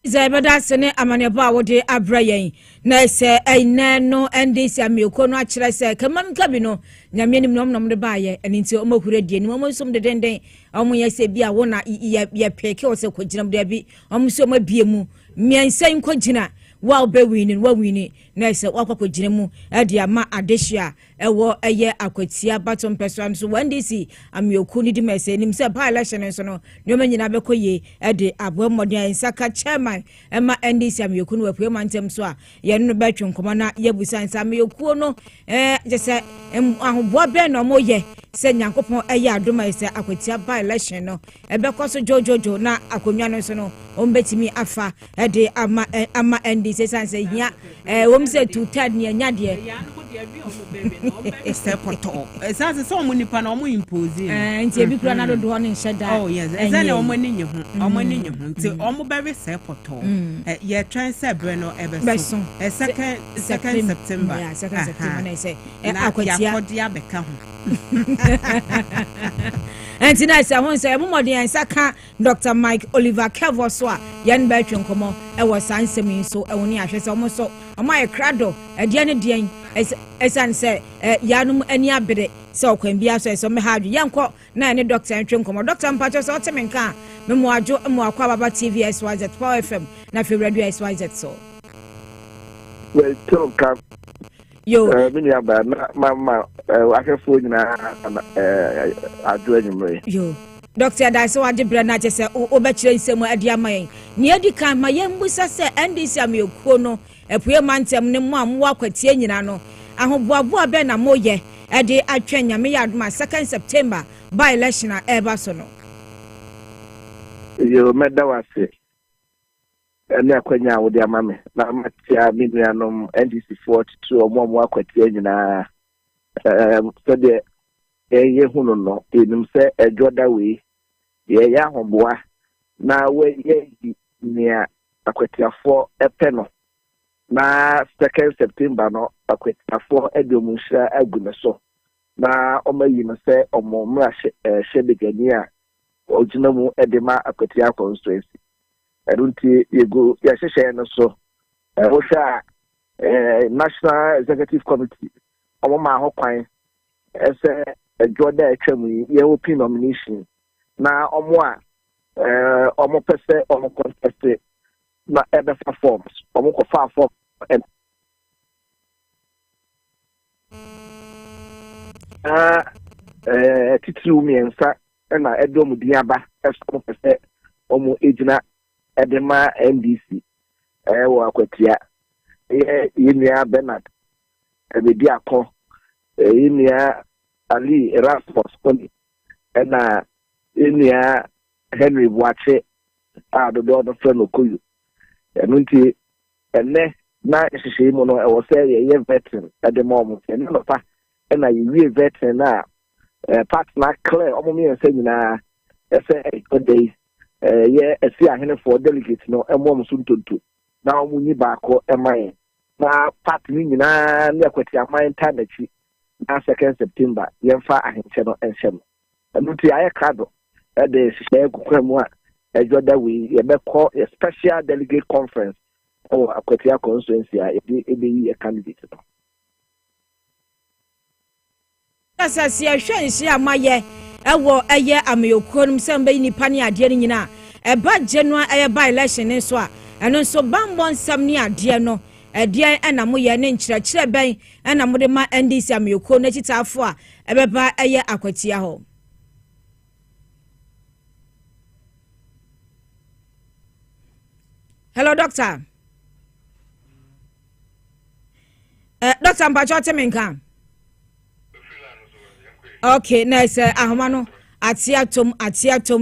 Zaibada sene amanebo a wode abra yen na se ene no NDC amioko no akire se kaman kabi no nyame nim nom de baaye eni nti omakure die ni omonsom de denden omoye se bia wo na ye peke o se koginam de bi omso mabie mu miensan kogina wa obewini wa wini na se wakwa gina mu ade ama adehia ewo eye akwatia batom person so NDC amioku ni di mese nim se ba election so no nyoma nyina bekoye ade abo modern saka chairman ema NDC amioku no wapue mantem so a ye no betwe nkoma na yebusan sa amioku no jese ahoboa be no moye se nyankopon eye adoma se akwatia ba election no ebekoso jojojo na akonwa no so no ombetimi afa ade ama NDC sanse hia womse tutad ne nyade step to sanse so mo nipa na mo impose nti ebi kura na do ho ne nhyeda oh yes ezane o mo ni ho nti o mo be step to ye transfer bre no ebeso second September yeah second September na say akwatia akodia beka ho and tonight I want say momodin saka Dr. Mike Oliver Kevo so a yen ba twenkomo e wo sansem so e woni ahwese omo so omo aye krado e de ne de esan say yanum ani abere se okwan bia so me hadwe yenko na ne doctor twenkomo doctor mpacho so temenka me mo adwo mo akwa baba TV SYZ Power FM na fe radio SYZ so well talk yo mini aba na mama ahwefo nyina adwo anyumre yo Doctor Daiso Adibra na chese obekire nsemu adi amayen ni edi kan ma yembusa se NDC amekuo no epue mantem ne mo amwa kwatie nyina no ahoboabo be na moye edi atwa nyame yadoma 2nd September by election eba so no yo medawase ene akwanya wo de amame na matia minuanom NDC 42 omo akwatie nyina so de ye hunu no enim se ejoda we ye ya hoboa na we ye nia akwetiafo epe no na 2nd September no akwetiafo edomunhira agume so na omayi no se omomra shebegani a oginamu edema akwetia constituency erunti yego ya hyehyɛ no so wo hwa National Executive Committee omoma ho kwan ese Jordan Etwemu ye open nomination na omo a omo pese omo contest na ebefa forms omo ko fa form titiri miensa na edom diaba eso pese omo ejina edema NDC wo akwatia yenia Bernard ebedi akọ yenia Ali Erasmus Koni na enia Henry Boache adodo no friend okoyu enunti ene na ehihye mu no e wo say ye veteran edemom ene no pa na ye veteran na partner clear omomi ense nyina ese odei ye esi ahene for delegate no emom so ntonto na omunyi baako eman na partner nyina na akwati aman tanachi na 2nd September yemfa ahenche no enhyem anuti aye kado de hye kukwamu a ejoda we ye beko special delegate conference oh Akwatia constituency a candidate. As I see a share my year, a year Amayokon, somebody nipa ni adeɛ no nyina e ba January e ba election nso a ɛno nso bambɔ nsam ni adeɛ no ɛdeɛ ɛna mo yɛ ne nkyerɛkyerɛ bɛn ɛna mo de ma NDC Amayokon na kitafo a ɛbɛba ɛyɛ Akwatia hɔ. Hello doctor. Doctor Mpacho Teminka. Okay, nice. Ahomano atiatom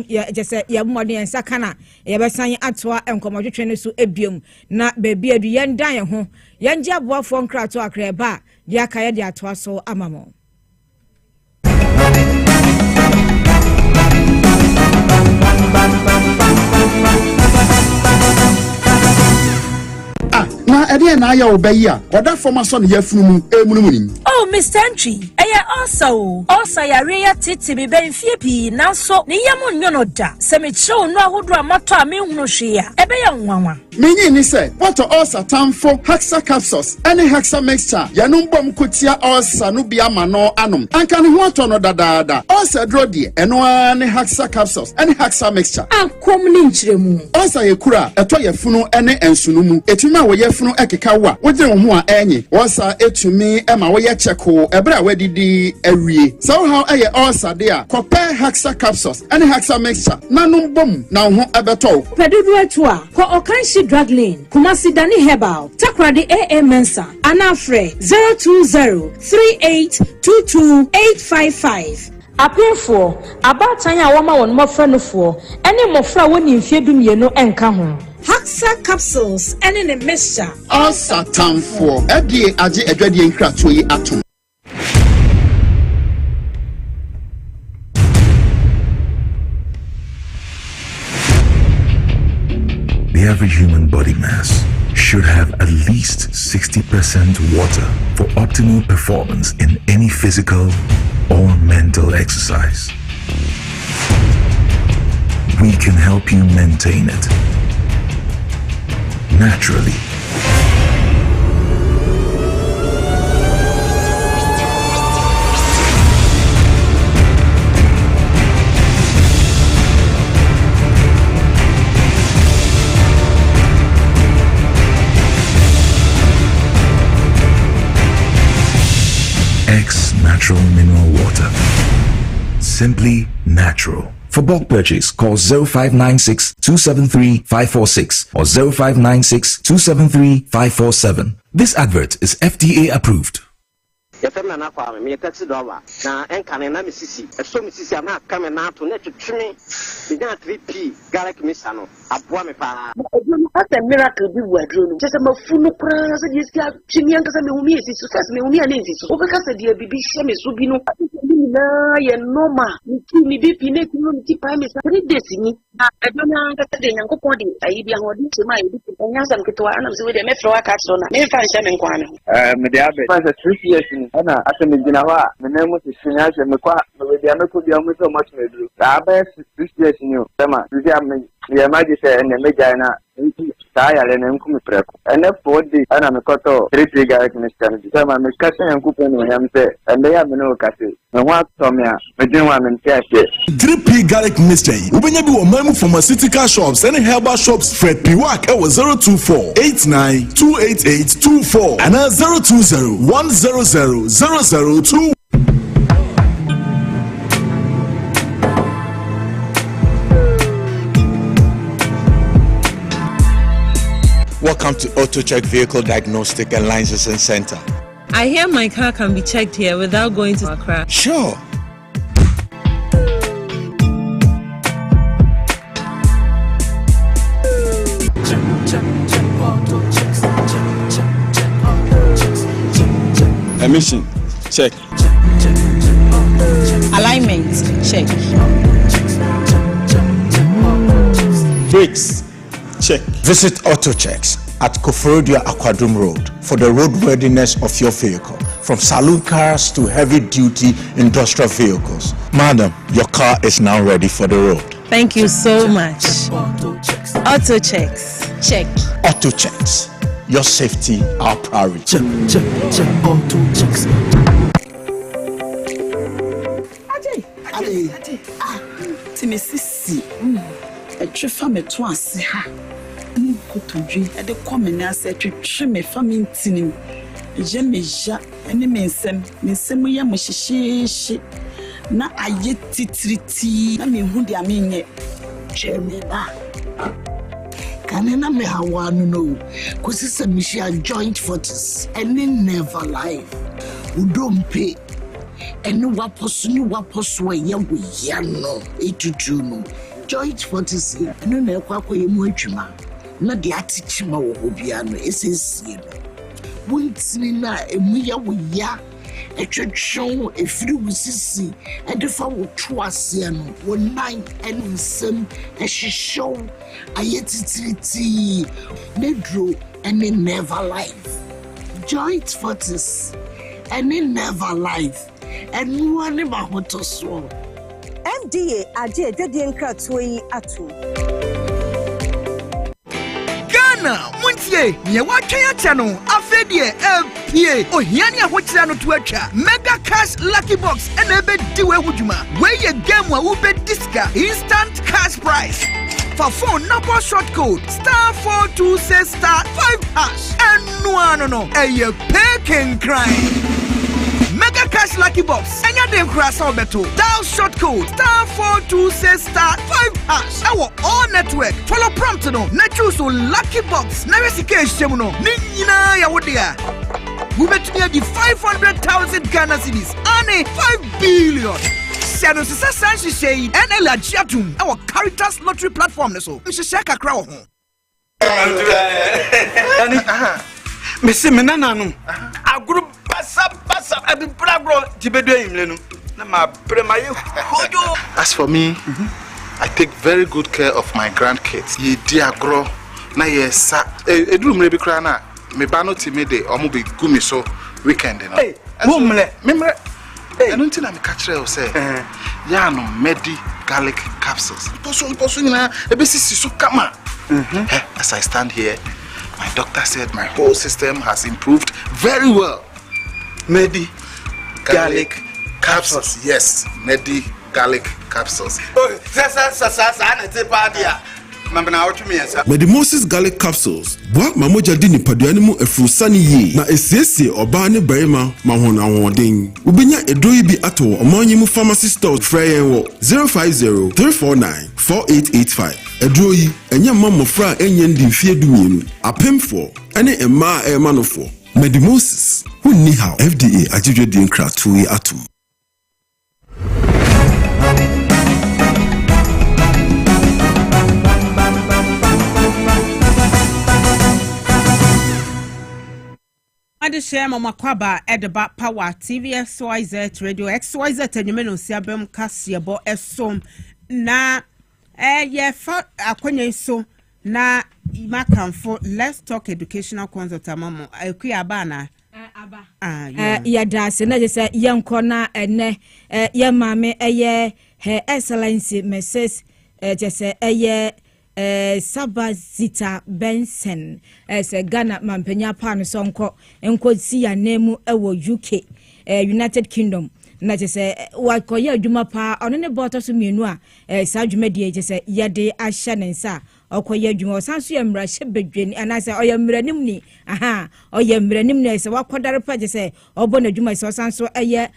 ya jese ya mmɔden nsakana ya besan atoa enkomodwetwe ne so ebiom na beebi adu yɛndan ye ho yɛngye aboafo nkrato akreba de akaye de atoa so amamo. Na ede na aya obayi a oda forma so ne yafunu mu emunumunim. Oh Mr. Entry also ya reya titi bi ben fie pi nanso ne yam nyono da se me kire no ahodo amato a me hunu hwe a ebe ya nwanwa. Menyi ni se what also tamfo Hexa capsules any Hexa mixture yanum bom kotia also no bia ma no anom anka ne ho to no dadaada also dro de eno ne Hexa capsules any Hexa mixture ankom ne nkyeremu also yekura eto yefunu ene ensunumu etuma wo yefunu ekeka wa wogye wo ho a enye also etumi ema wo ye cheko ebra wadidi awie so how eye also de a compare Hexa capsules any Hexa mixture nanum bom na ho ebeto pedudu etu a ko okanshi drug lane Kumasi Dani Herbal Takradi AA Mensa Anafre 02038228855 Apefo abatan ya wama won mofra no fo ene mofra woni mfie dumienu enka ho Hexa capsules ene ne mixture all satan for edie age edwadie nkrato yi atom. The average human body mass should have at least 60% water for optimal performance in any physical or mental exercise. We can help you maintain it naturally. Natural mineral water. Simply natural. For bulk purchase, call 0596 273 546 or 0596 273 547. This advert is FDA approved. Yefemna na kwa me taxi driver na enkane na misisi eso misisi na kame na to na twetweme binya 3p garlic mixer no aboa me pa asa miracle bi wadro no sese mafunu kra se die sia twemi anka se me humi esi so sese me humi ana esi so obeka se die bibi hye me so bi no na ye normal mi bi pi na ti no ti pa me sa 3 days ni adona anka se de nyankopon de ayi bi ahodi se ma ye bi nya sam ketwa ana se we de me fro aka so na me fa hye me nkwa ne me de abe fa 3 years ana asa me gina wa me na mu sisunya hye me kwa me de ameko bi amu so much me duru ta ba 6 years ni o tema bi am ya ma ji se ene me jaina nti ta ya le ne nku preko ene 4 days ana me koto 3 garlic mixture ni tema me kase yankupe no yam se ene ya me no kase me wa to me a me din wa me ntiase 3p garlic mixture ubenya bi wo mamu pharmaceutical shops and herbal shops Fred Piwak e wo 02489288824 and 020100002. Welcome to Auto Check Vehicle Diagnostic and Licensing Center. I hear my car can be checked here without going to Accra. Sure. Emission, check. Alignment, check. Brakes, check. Visit Auto Checks at Koforodia Aquadrum Road for the roadworthiness of your vehicle, from saloon cars to heavy-duty industrial vehicles. Madam, your car is now ready for the road. Thank you so much. Auto Checks, check. Auto Checks, Your safety, our priority. Check, all 2 checks. Ade. Timi sisi. Etwefa me to ase ha. Kotodwe e de come na ase twetwe me fa me ntinim. Je me ja ene me nsem ye mo hyehyeehye. Na aye titiriti na me hu dia me nye. Chemeba. Kanena me hawanu no. Kosi se mishia joint fortis. Ene never life. Udompe. Ene waposu ye wo ya no. Etutu no. Joint fortis ene na ekwa ye mu atwuma. Na de atichima wo hobia no esensie no. Wuntini na emu ya wo ya. Etwetwon efiri wusisi edefa wo to ase no wo nine ensem ehihyew ayetitiriti nedro ene never life joint fortis ene never life enu ane mahoto so FDA aje dwedie nkratoyi yi ato Muntie, ye watching a channel, Afedie, LPA, Ohiani Hochano to Echa, Mega Cash Lucky Box, and Ebe Diwe Hujuma, where ye game wa ube diska, instant cash prize. For phone number short code, *426*5#, and no, a pecking crime. Mega Cash Lucky Box, and your name crash Alberto. Dial short code *426*5#. Our all network. Follow prompt no. Choose Lucky Box. Never see case Shemuno. Nina Yawodia. We met near the 500,000 Ghana cedis. And 5 billion. Siano Sisa Sanshi Shade and Ella Chiatum. Our Caritas lottery platform. So, Mr. Shaka Crow. Missy Menanano. A group basa I've been bragro Tibedo Lenu. As for me, I take very good care of my grandkids. Ye dear grow na yes a room maybe crana me bano timide or be gumi so weekend no. Hey, mumle, remember I don't think I'm catcher say ya no medi garlic capsules. Poso na e be sisi so kama. As I stand here, my doctor said my whole system has improved very well. Medi garlic capsules. Yes, Medi garlic capsules. Medimosis garlic capsules. Boa mamoja dini paduani mu efrusani ye. Na esiesie oba ne barima mahona wodin. Ubenya edoi bi ato omanyi mu pharmacy store frey wo 050-349-4885. Edoi enya mamofra enye ndi mfie dumienu. Apemfo ene emma emanofo. Medimosis. Who ni how FDA ajidwe di nkratoyi atum. Ade share mama kwaba edeba power TV XYZ radio XYZ enyumeno siabem Kasiebo esom na ye fa akwanya so na makamfo let's talk educational consult amamo akuya bana aba ya dase na je se yenko na ene ye mame eye her excellency Mrs. Je se eye Sabazita Benson as a Ghana mampenya pan sonko enko si ya nemu ewo UK United Kingdom na je se wakoye adwuma pa ono ne boto so mienu a sa adwuma die je se yede ahye ne nsa okoye adwuma osanso ya mra hye bedwani anase oyamranim ni oyamranim ne se wakodare pa je se obo na adwuma se osanso eye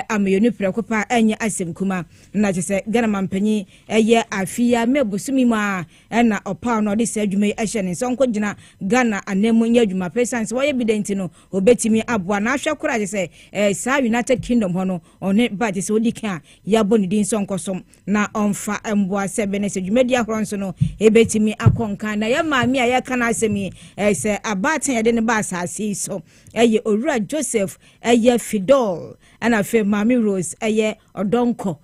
amayonu prekopa enye asem kuma na je se Ghana mampanyi eye afia mebusumi ma na opa no de se adwuma ahye ne nsa onko gina Ghana anemu nya adwuma presence wo evident no obetimi aboa na ahwe kora je se sa United Kingdom hono one baje se odika ya boni din sonkosom na onfa emboa se benese dwumadi ahronso no ebetimi akonka na ya maami a ya kana asemi se abaten ya de ne ba asase so eye Owura Joseph eye Fidol ana fe Mami Rose eye Odonko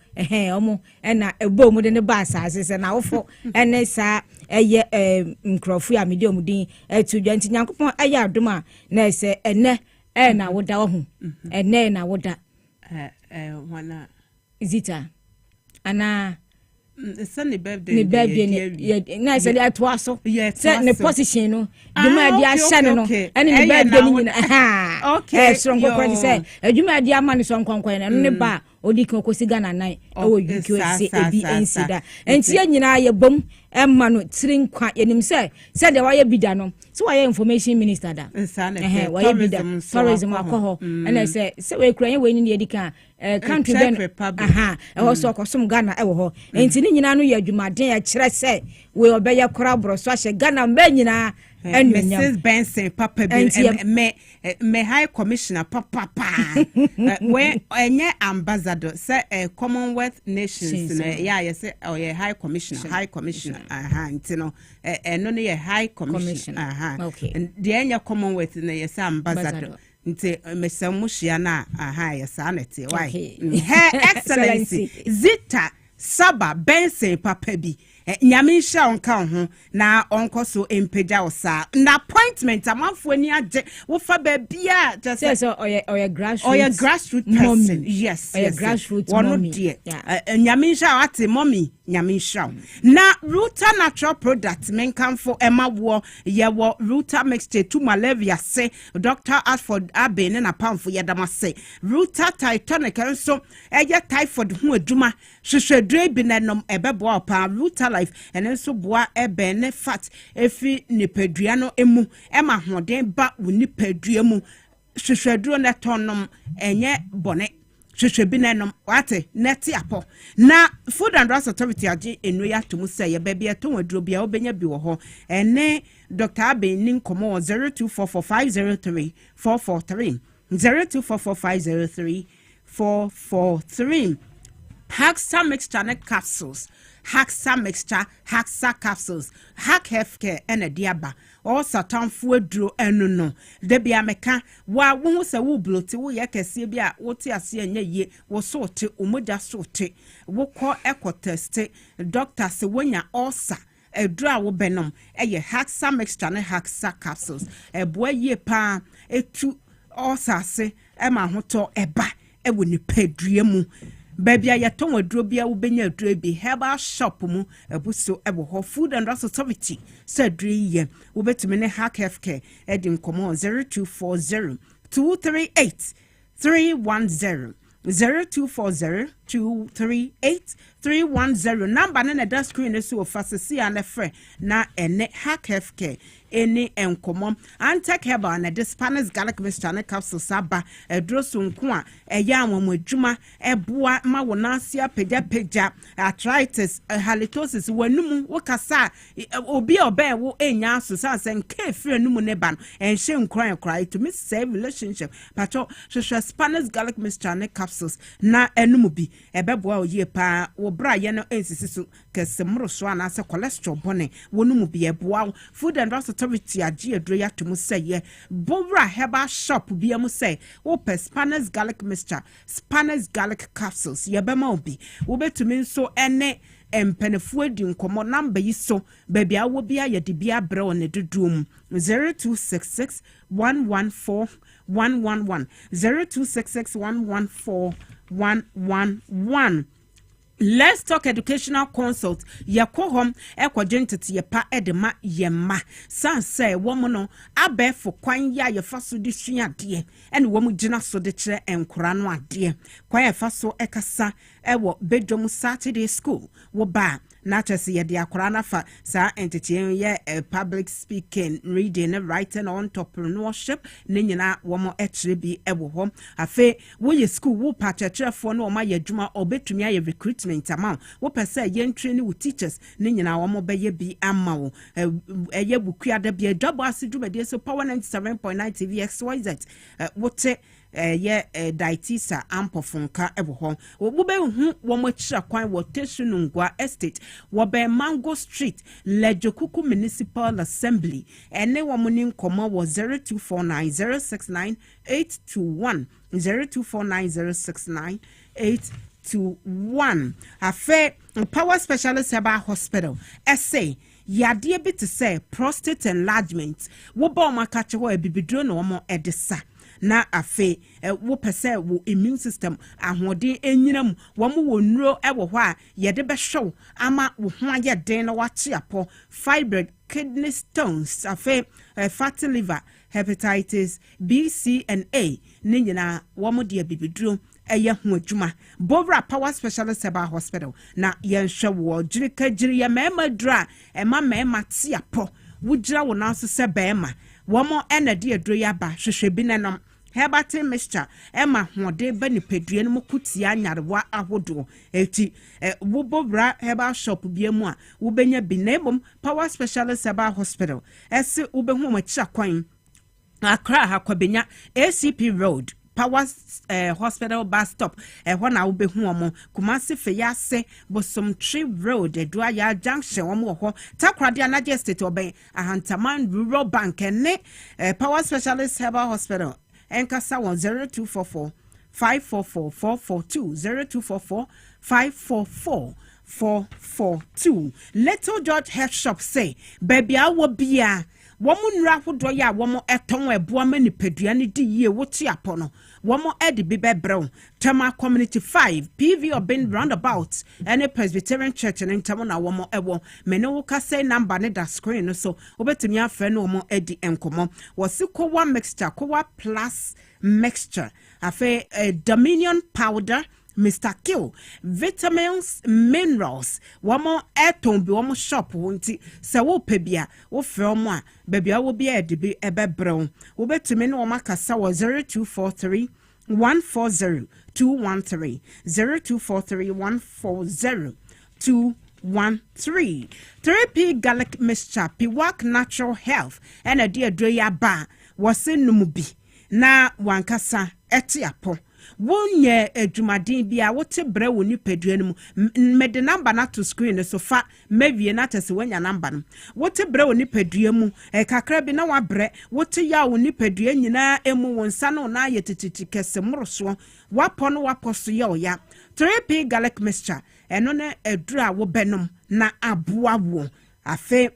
omo na ebo mu de ne ba asase se na wofo ene sa eye nkrofu ya mede omudin etudwa nti Nyankopon eye adoma na se ene na woda ho ene na woda wana zita ana Sunny birthday. Ni birthday na say dey atwaso. Say ne position no. Dwuma dia hye no no. Ene ni birthday ni nyina. Ha. Okay. So nko say adwuma dia ama ne so nkonkon na ne ba odi kan kosi Ghana nan e wo UKC ebi ensida. Enti ya nyina ye bom emma no trinkwa yenim say de wa ye bida no. So wa ye information minister da. Wa ye bida tourism akoho. Ene say we kura ye we ni edi kan country ben e wo so kosom Ghana e wo ho. Enti ni nyina no ye adwumaden ya kire say we obeye kora bro so ahye Ghana mba nyina Mrs. Benson, Papa, me High Commissioner, Papa, when any ambassador, say Commonwealth nations, yeah, say, oh, yeah, High Commissioner, you know, and only a High Commissioner, okay, and the any Commonwealth, yes, ambassador. Nte Mr. Mushiana, yes, sanity, why? Her Excellency Zita Saba Benson, Papa B. Nyamisha onka ho na onko so empeja osa na appointment amanfo ani age wo fa ba bia just say oya grassroots person yes grassroots mommy nyamisha ate mommy nyamisha na Ruta natural product menkamfo emawo yewo Ruta mixture to malaria say Dr. Ashford Aben na pamfo yedama say Ruta titanic so eye typhoid ho aduma hwehwedre bi nanom ebebo opa Ruta life and also boa ebe fat efi nipadua no emu ema hoden ba wo nipadua mu hwehwedro na tonom enye bone hwehwe bi nanom wate neti apo na Food and Drugs Authority age enua to mu say ye ba bia to wadro bia obenya bi wo ho ene Dr. Abenin komo 0244503443 0244503443 Haxa mixture capsules Haxa mixture, Haxa capsules, Hack healthcare and a diaba, or Satan food drew and no. Debia meka, wa won se wo bloat, wo yakasi bia, what ya see and ye was sorted, umuja sorted, wo call echo test, doctor se when ya also. A draw benum, a ye Haxa mixture and Haxa capsules, a boy ye pa, a two also say, Emma hoto eba, e wini pay dreamu. Baby, I told a drobia will be near Draby, Herbal Shop, Ebuso, Ebo, Food and Drugs Authority, said Dree, will bet to many hack healthcare, Edim Common 0240 238 310 0240 238 310 number na da screen so fasasi and frɛ na ene hack healthcare any enkomo antek herbal na the Spanish garlic mixture na capsule saba edroso nko a eya anwom adwuma eboa ma wonansia pagya arthritis halitosis wanum wokasa obi oba wo enya so sansen ke frɛ num ne ba no enhye nkran to me save relationship pacho hwehwɛ Spanish garlic mixture na capsules na enum bi ebeboa oye pa wo bra ye no ensisi so kesemro so anase cholesterol bone wonum bi eboa Food and Drugs Authority age adroya to mu say bobra herbal shop bi am say wo per Spanish garlic mixture Spanish garlic capsules ye bema obi wo betumi so ene empenefu edi nkomo number yi so baby awo bia ye de bia bre on edudum 0266 114 111 0266 114 111. Let's talk educational consult. Yakohom ekwadwentete yepa edema yema. San say woman no abe for kwan ya yefa so de suade ene womu gina so de kire enkora no ade. Kwan yefa so ekasa ewo bedwom Saturday school wo ba na chese ye de akora na fa sa entertain ye public speaking, reading, writing, entrepreneurship ne nyina womo ekire bi ewo hom. Afe wo ye school wo pa chechefo no ma ye dwuma obetumi aye recruitment amount wo pese ye train wo teachers ne nyina womo be ye bi ama wo eye bukua da bi double asidwumade so Power 97.9 TV XYZ wote ye dietisa ampofunka ebo ho wo be hu wo mo kira kwan wo Tesunungwa estate wo be Mango Street Lejokuku Municipal Assembly ene wo mo ni nkomo wo 0249069821 0249069821 afe Power Specialist Herbal Hospital essay yade bi to say prostate enlargement wo ba o makache wo ebibidro no mo edesa na afe wo pese wo immune system ahoden enyinam wo mo wo nuro wo ho a ye de be hwew ama wo ho aye den na wache apo fibroid kidney stones afe fatty liver hepatitis B, C and A ne nyina wo mo de bibiduro eye ho adwuma Bovra Power Specialist Herbal Hospital na yenhwe wo jirika jiri ya mema dra ema mema ti apo wujira wo na so se bema wo mo enade aduro ya ba hwehwe bi nenom Herbal mixture ema hode ba ni pedue no kutia nyarewa ahodo eti wo Bovra Herbal Shop biemu a wo benya binebom Power Specialist Herbal Hospital ese wo be hu machi akwan Accra Hakwabenya ACP Road Power Hospital bus stop na wo be hu omo Kumasi Feyase Bosom Tree Road Eduaya Junction omo ho Takrade Anaje State oben Ahantaman Rural Bank ne Power Specialist Herbal Hospital Enkasa 0244 544 442 0244 544 442 Little George Health Shop say baby awo bia womu nra hodo ya womo eton eboa mani pedua ne di yie woti apono womo edi bibebrew Tema Community 5 PV Obin Roundabout any Presbyterian Church in Tamo na womo ewo mene wo ka say number ne da screen no so obetumi afa no womo edi enkomo wasiko one mixture kowa plus mixture afa Dominion powder Mr. Kill vitamins minerals womo eton bi womo shop wonti se wo pebia wo fremo a bebia wo bia edibi ebebrew wo betumi no makasa 0243 140 213 0243 140 213 3P garlic mixture Piwak Natural Health and a dear doya ba was in Numubi na wankasa etiapo wonye edwumadin bia wote bre woni peduan mu mede number na to screen so fa mavie na tese wanya number no wote bre woni peduan mu kakra bi na wabre wote ya woni peduan nyina emu wonsa no na yetititi kese moroso wapo no wapo so ya oya 3P garlic mixture eno ne edura wo benom na aboa wo afe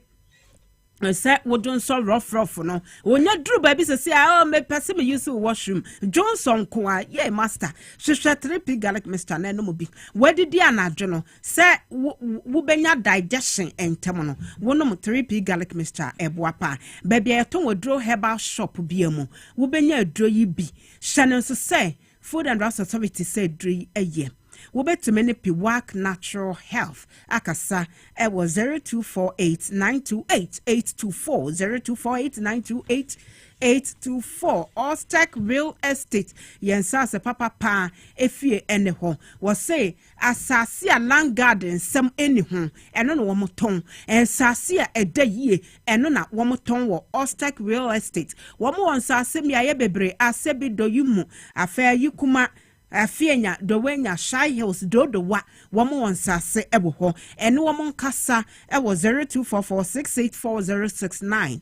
se wodon so rough no wonya duru ba bi se me pese me use washroom Johnson ko a ye master hwehwe 3P garlic mixture na no mo bi wadidi anadwo no se wo benya digestion entem no wonom 3P garlic mixture eboa pa ba bia eton wodro herbal shop biamu wo benya adro yi bi hye so se Food and Drugs Authority said dri eye Wobetumi Piwak Natural Health akasa ewo 0248 928 824 0248 928 824 Ostek Real Estate yensa se papa pa efie ene ho wo say asase a land garden sem eni ho eno no wo moton ensase a edayie eno na wo moton wo Ostek Real Estate wo mo onsase mi aye bebre asebi doyumu afa yikuma afienya dowenya Shy Hills dodowa womo wonsase ebo ho ene womo nkasa ewo 0244684069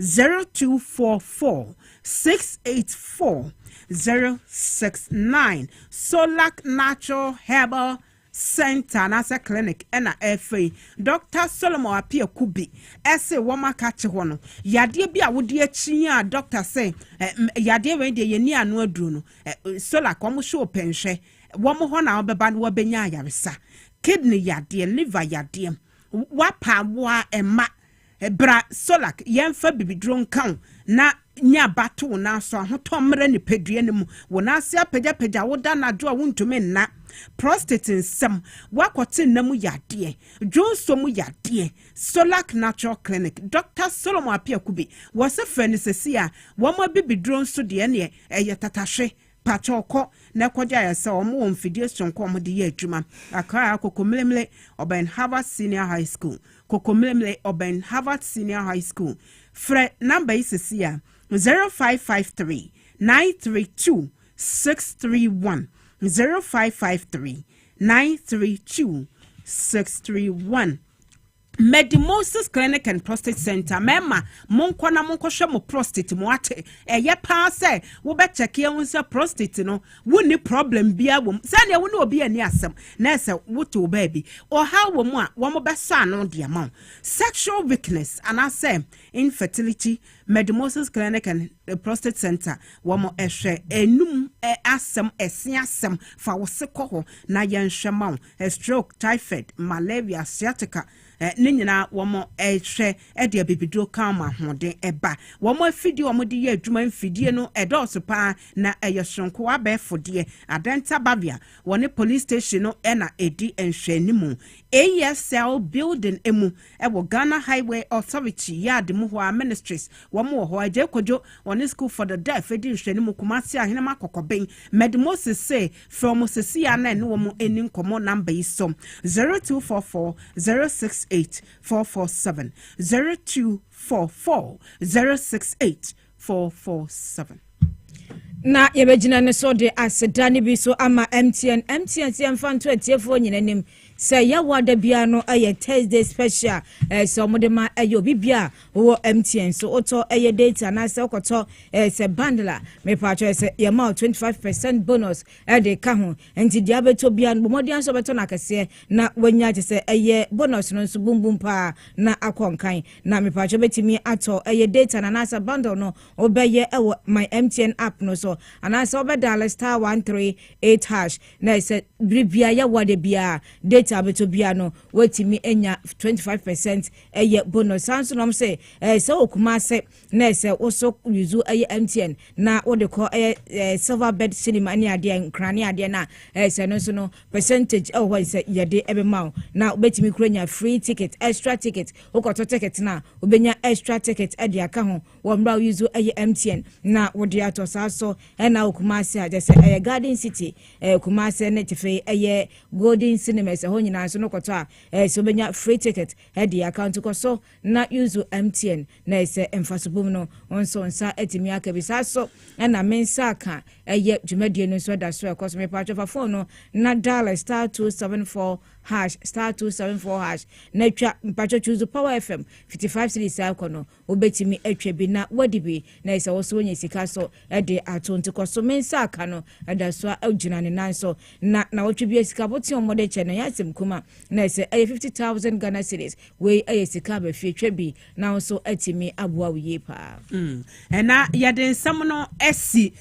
0244684069 Solak Natural Herbal Center nasa clinic ena FA Dr. Solomon Apia Kubi ese woma kache hono yade bi a wodi achi a doctor say yade we de yeni anu aduru no Solak omo show penhwe womo ho na obeba no wabenya ayaresa kidney yade liver yade wapa wa ema bra Solak yemfa bibidro nkan na nya bato na so ahotomre ne pedua ne mu wona ase apagya woda na do a wontumi nna prostate nsem wakote namu yade Johnson mu yade Solak Natural Clinic Dr. Solomon Apia Kubi wose freni sesi a womo bibidro nso de ne tatashe pachoko na kwaja ya se omo mfidie sonko omo de ye adwuma akara kokomlemle Oben Harvard Senior High School kokomlemle Oben Harvard Senior High School Fre number is here 0553 932 631 0553 932 631 Medimosis Clinic and Prostate Center. Mema, monko na monko hwe mo prostate mo ate. Eye pa se wo be check ye won se prostate no, wo ni problem bia wom. Se ne wo no obi ani asem. Na se wo to baby. Or how wo mo a wo mo be sa no de amount. Sexual weakness and I say infertility. Medimosis Clinic and the Prostate Center. Wo mo ehwe enum asem asem fa wo se ko na ye nhwe ma stroke, typhoid, malaria, sciatica. Ninyina womo ehwe de abibidro kama hoden eba womo afidi womo de ye adwuma mfidie no edoso pa na eyesonko abefode adenta babia woni police station no na edi enhwanimu ASL building emu ewo Ghana Highway Authority yard mu ho ministries womo ho aje kojo woni school for the deaf edi enhwanimu Kumasi ahenema kokoben Medimosis say from Sesia na no womo eni nkomo number isom 0244 068 447 0244 068 447. Na yebegina ne so de asedane bi so ama MTN si amfanto atiefo nyinanim say ya wada bia no aye Thursday special so mo de ma ayo bibia wo MTN so oto aye data na se okoto se bundler me pacho se ye ma 25% bonus de ka ho enti dia beto bia no modian so beto na kase na wanya je se aye bonus no so bumbum pa na akonkan na me pacho betimi ato aye data na se bundle no obeye ewo my MTN app no so and so be dial *138# na se bribia ya wada bia data beto bia no wetimi enya 25% eye bonus sanso no say se okuma se na se oso yuzu eye MTN na wode ko silver bed cinema ani ade nkrane ade na se no so no percentage what say yede ebe maw na obetimi kuranya free ticket extra ticket okoto ticket na obenya extra ticket ade aka ho wo mbra yuzu eye MTN na wode ato saso na okuma se aje se Garden City okuma se na tife eye Golden Cinema se ho nyina so no koto a so benya free ticket ade account ko so na yuzu MTN na se emfasobum no onso nsa etimi aka bisa so na mensa aka eye dwumadie no so da so e koso me pa chofa phone no na dial *274# *274# na twa mpacho choose Power FM 55 cities akono obetimi atwa bi na wadibi na se wo so onye sika so ede atonti ko so mensa aka no da so agina ne nanso na wotwe bi sika boti omode che na yasem kuma na se 50,000 Ghana cedis we sika ba fi twa bi na so atimi aboa wiye pa na yade nsam no esi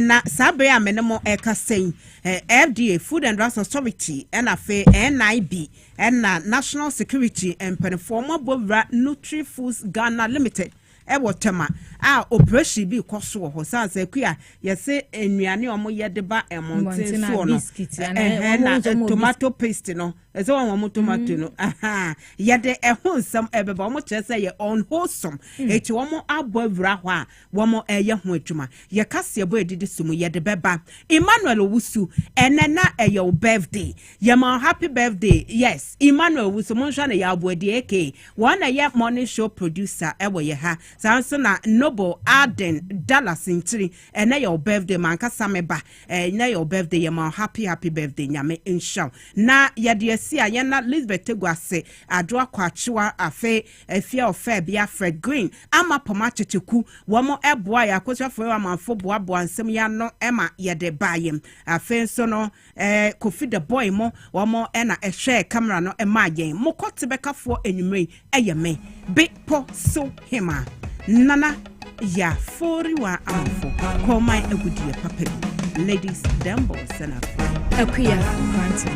na sabre amenemo ekasen FDA Food and Drugs Authority na fe NIB na National Security and Performer Bovra Nutri Foods Ghana Limited wotema operation bi koso ho sanse kuya yese enuane omo yede ba emonten so no na tomato paste no eze won tomato no yede ehonsam ebeba omo chese ye unwholesome eti omo abovra ho a womo eye ho adwuma ye Kasiebo edidi sumu yede beba Emmanuel Owusu enena your birthday ye ma happy birthday yes Emmanuel Owusu mo hwa na ya abodi eke one ye morning show producer ewo ye ha sanso na Noble Arden Dallas intri na your birthday man kasameba na your birthday ye ma happy birthday nyame insha na yede asi aye na Elizabeth Tegwase adwa kwachiwa afe afia ofa bia Fred Green ama poma checheku womo eboa ya kwasafo amanfo boaboa nsem ya no ema yede bayem afe nso no Kofi the boy mo womo na ehwe camera no ema yen mokote bekafo enwumei eyeme be po so hima nana ya foriwa amfo koma egudie papa ladies dembo senafa akuya kwanti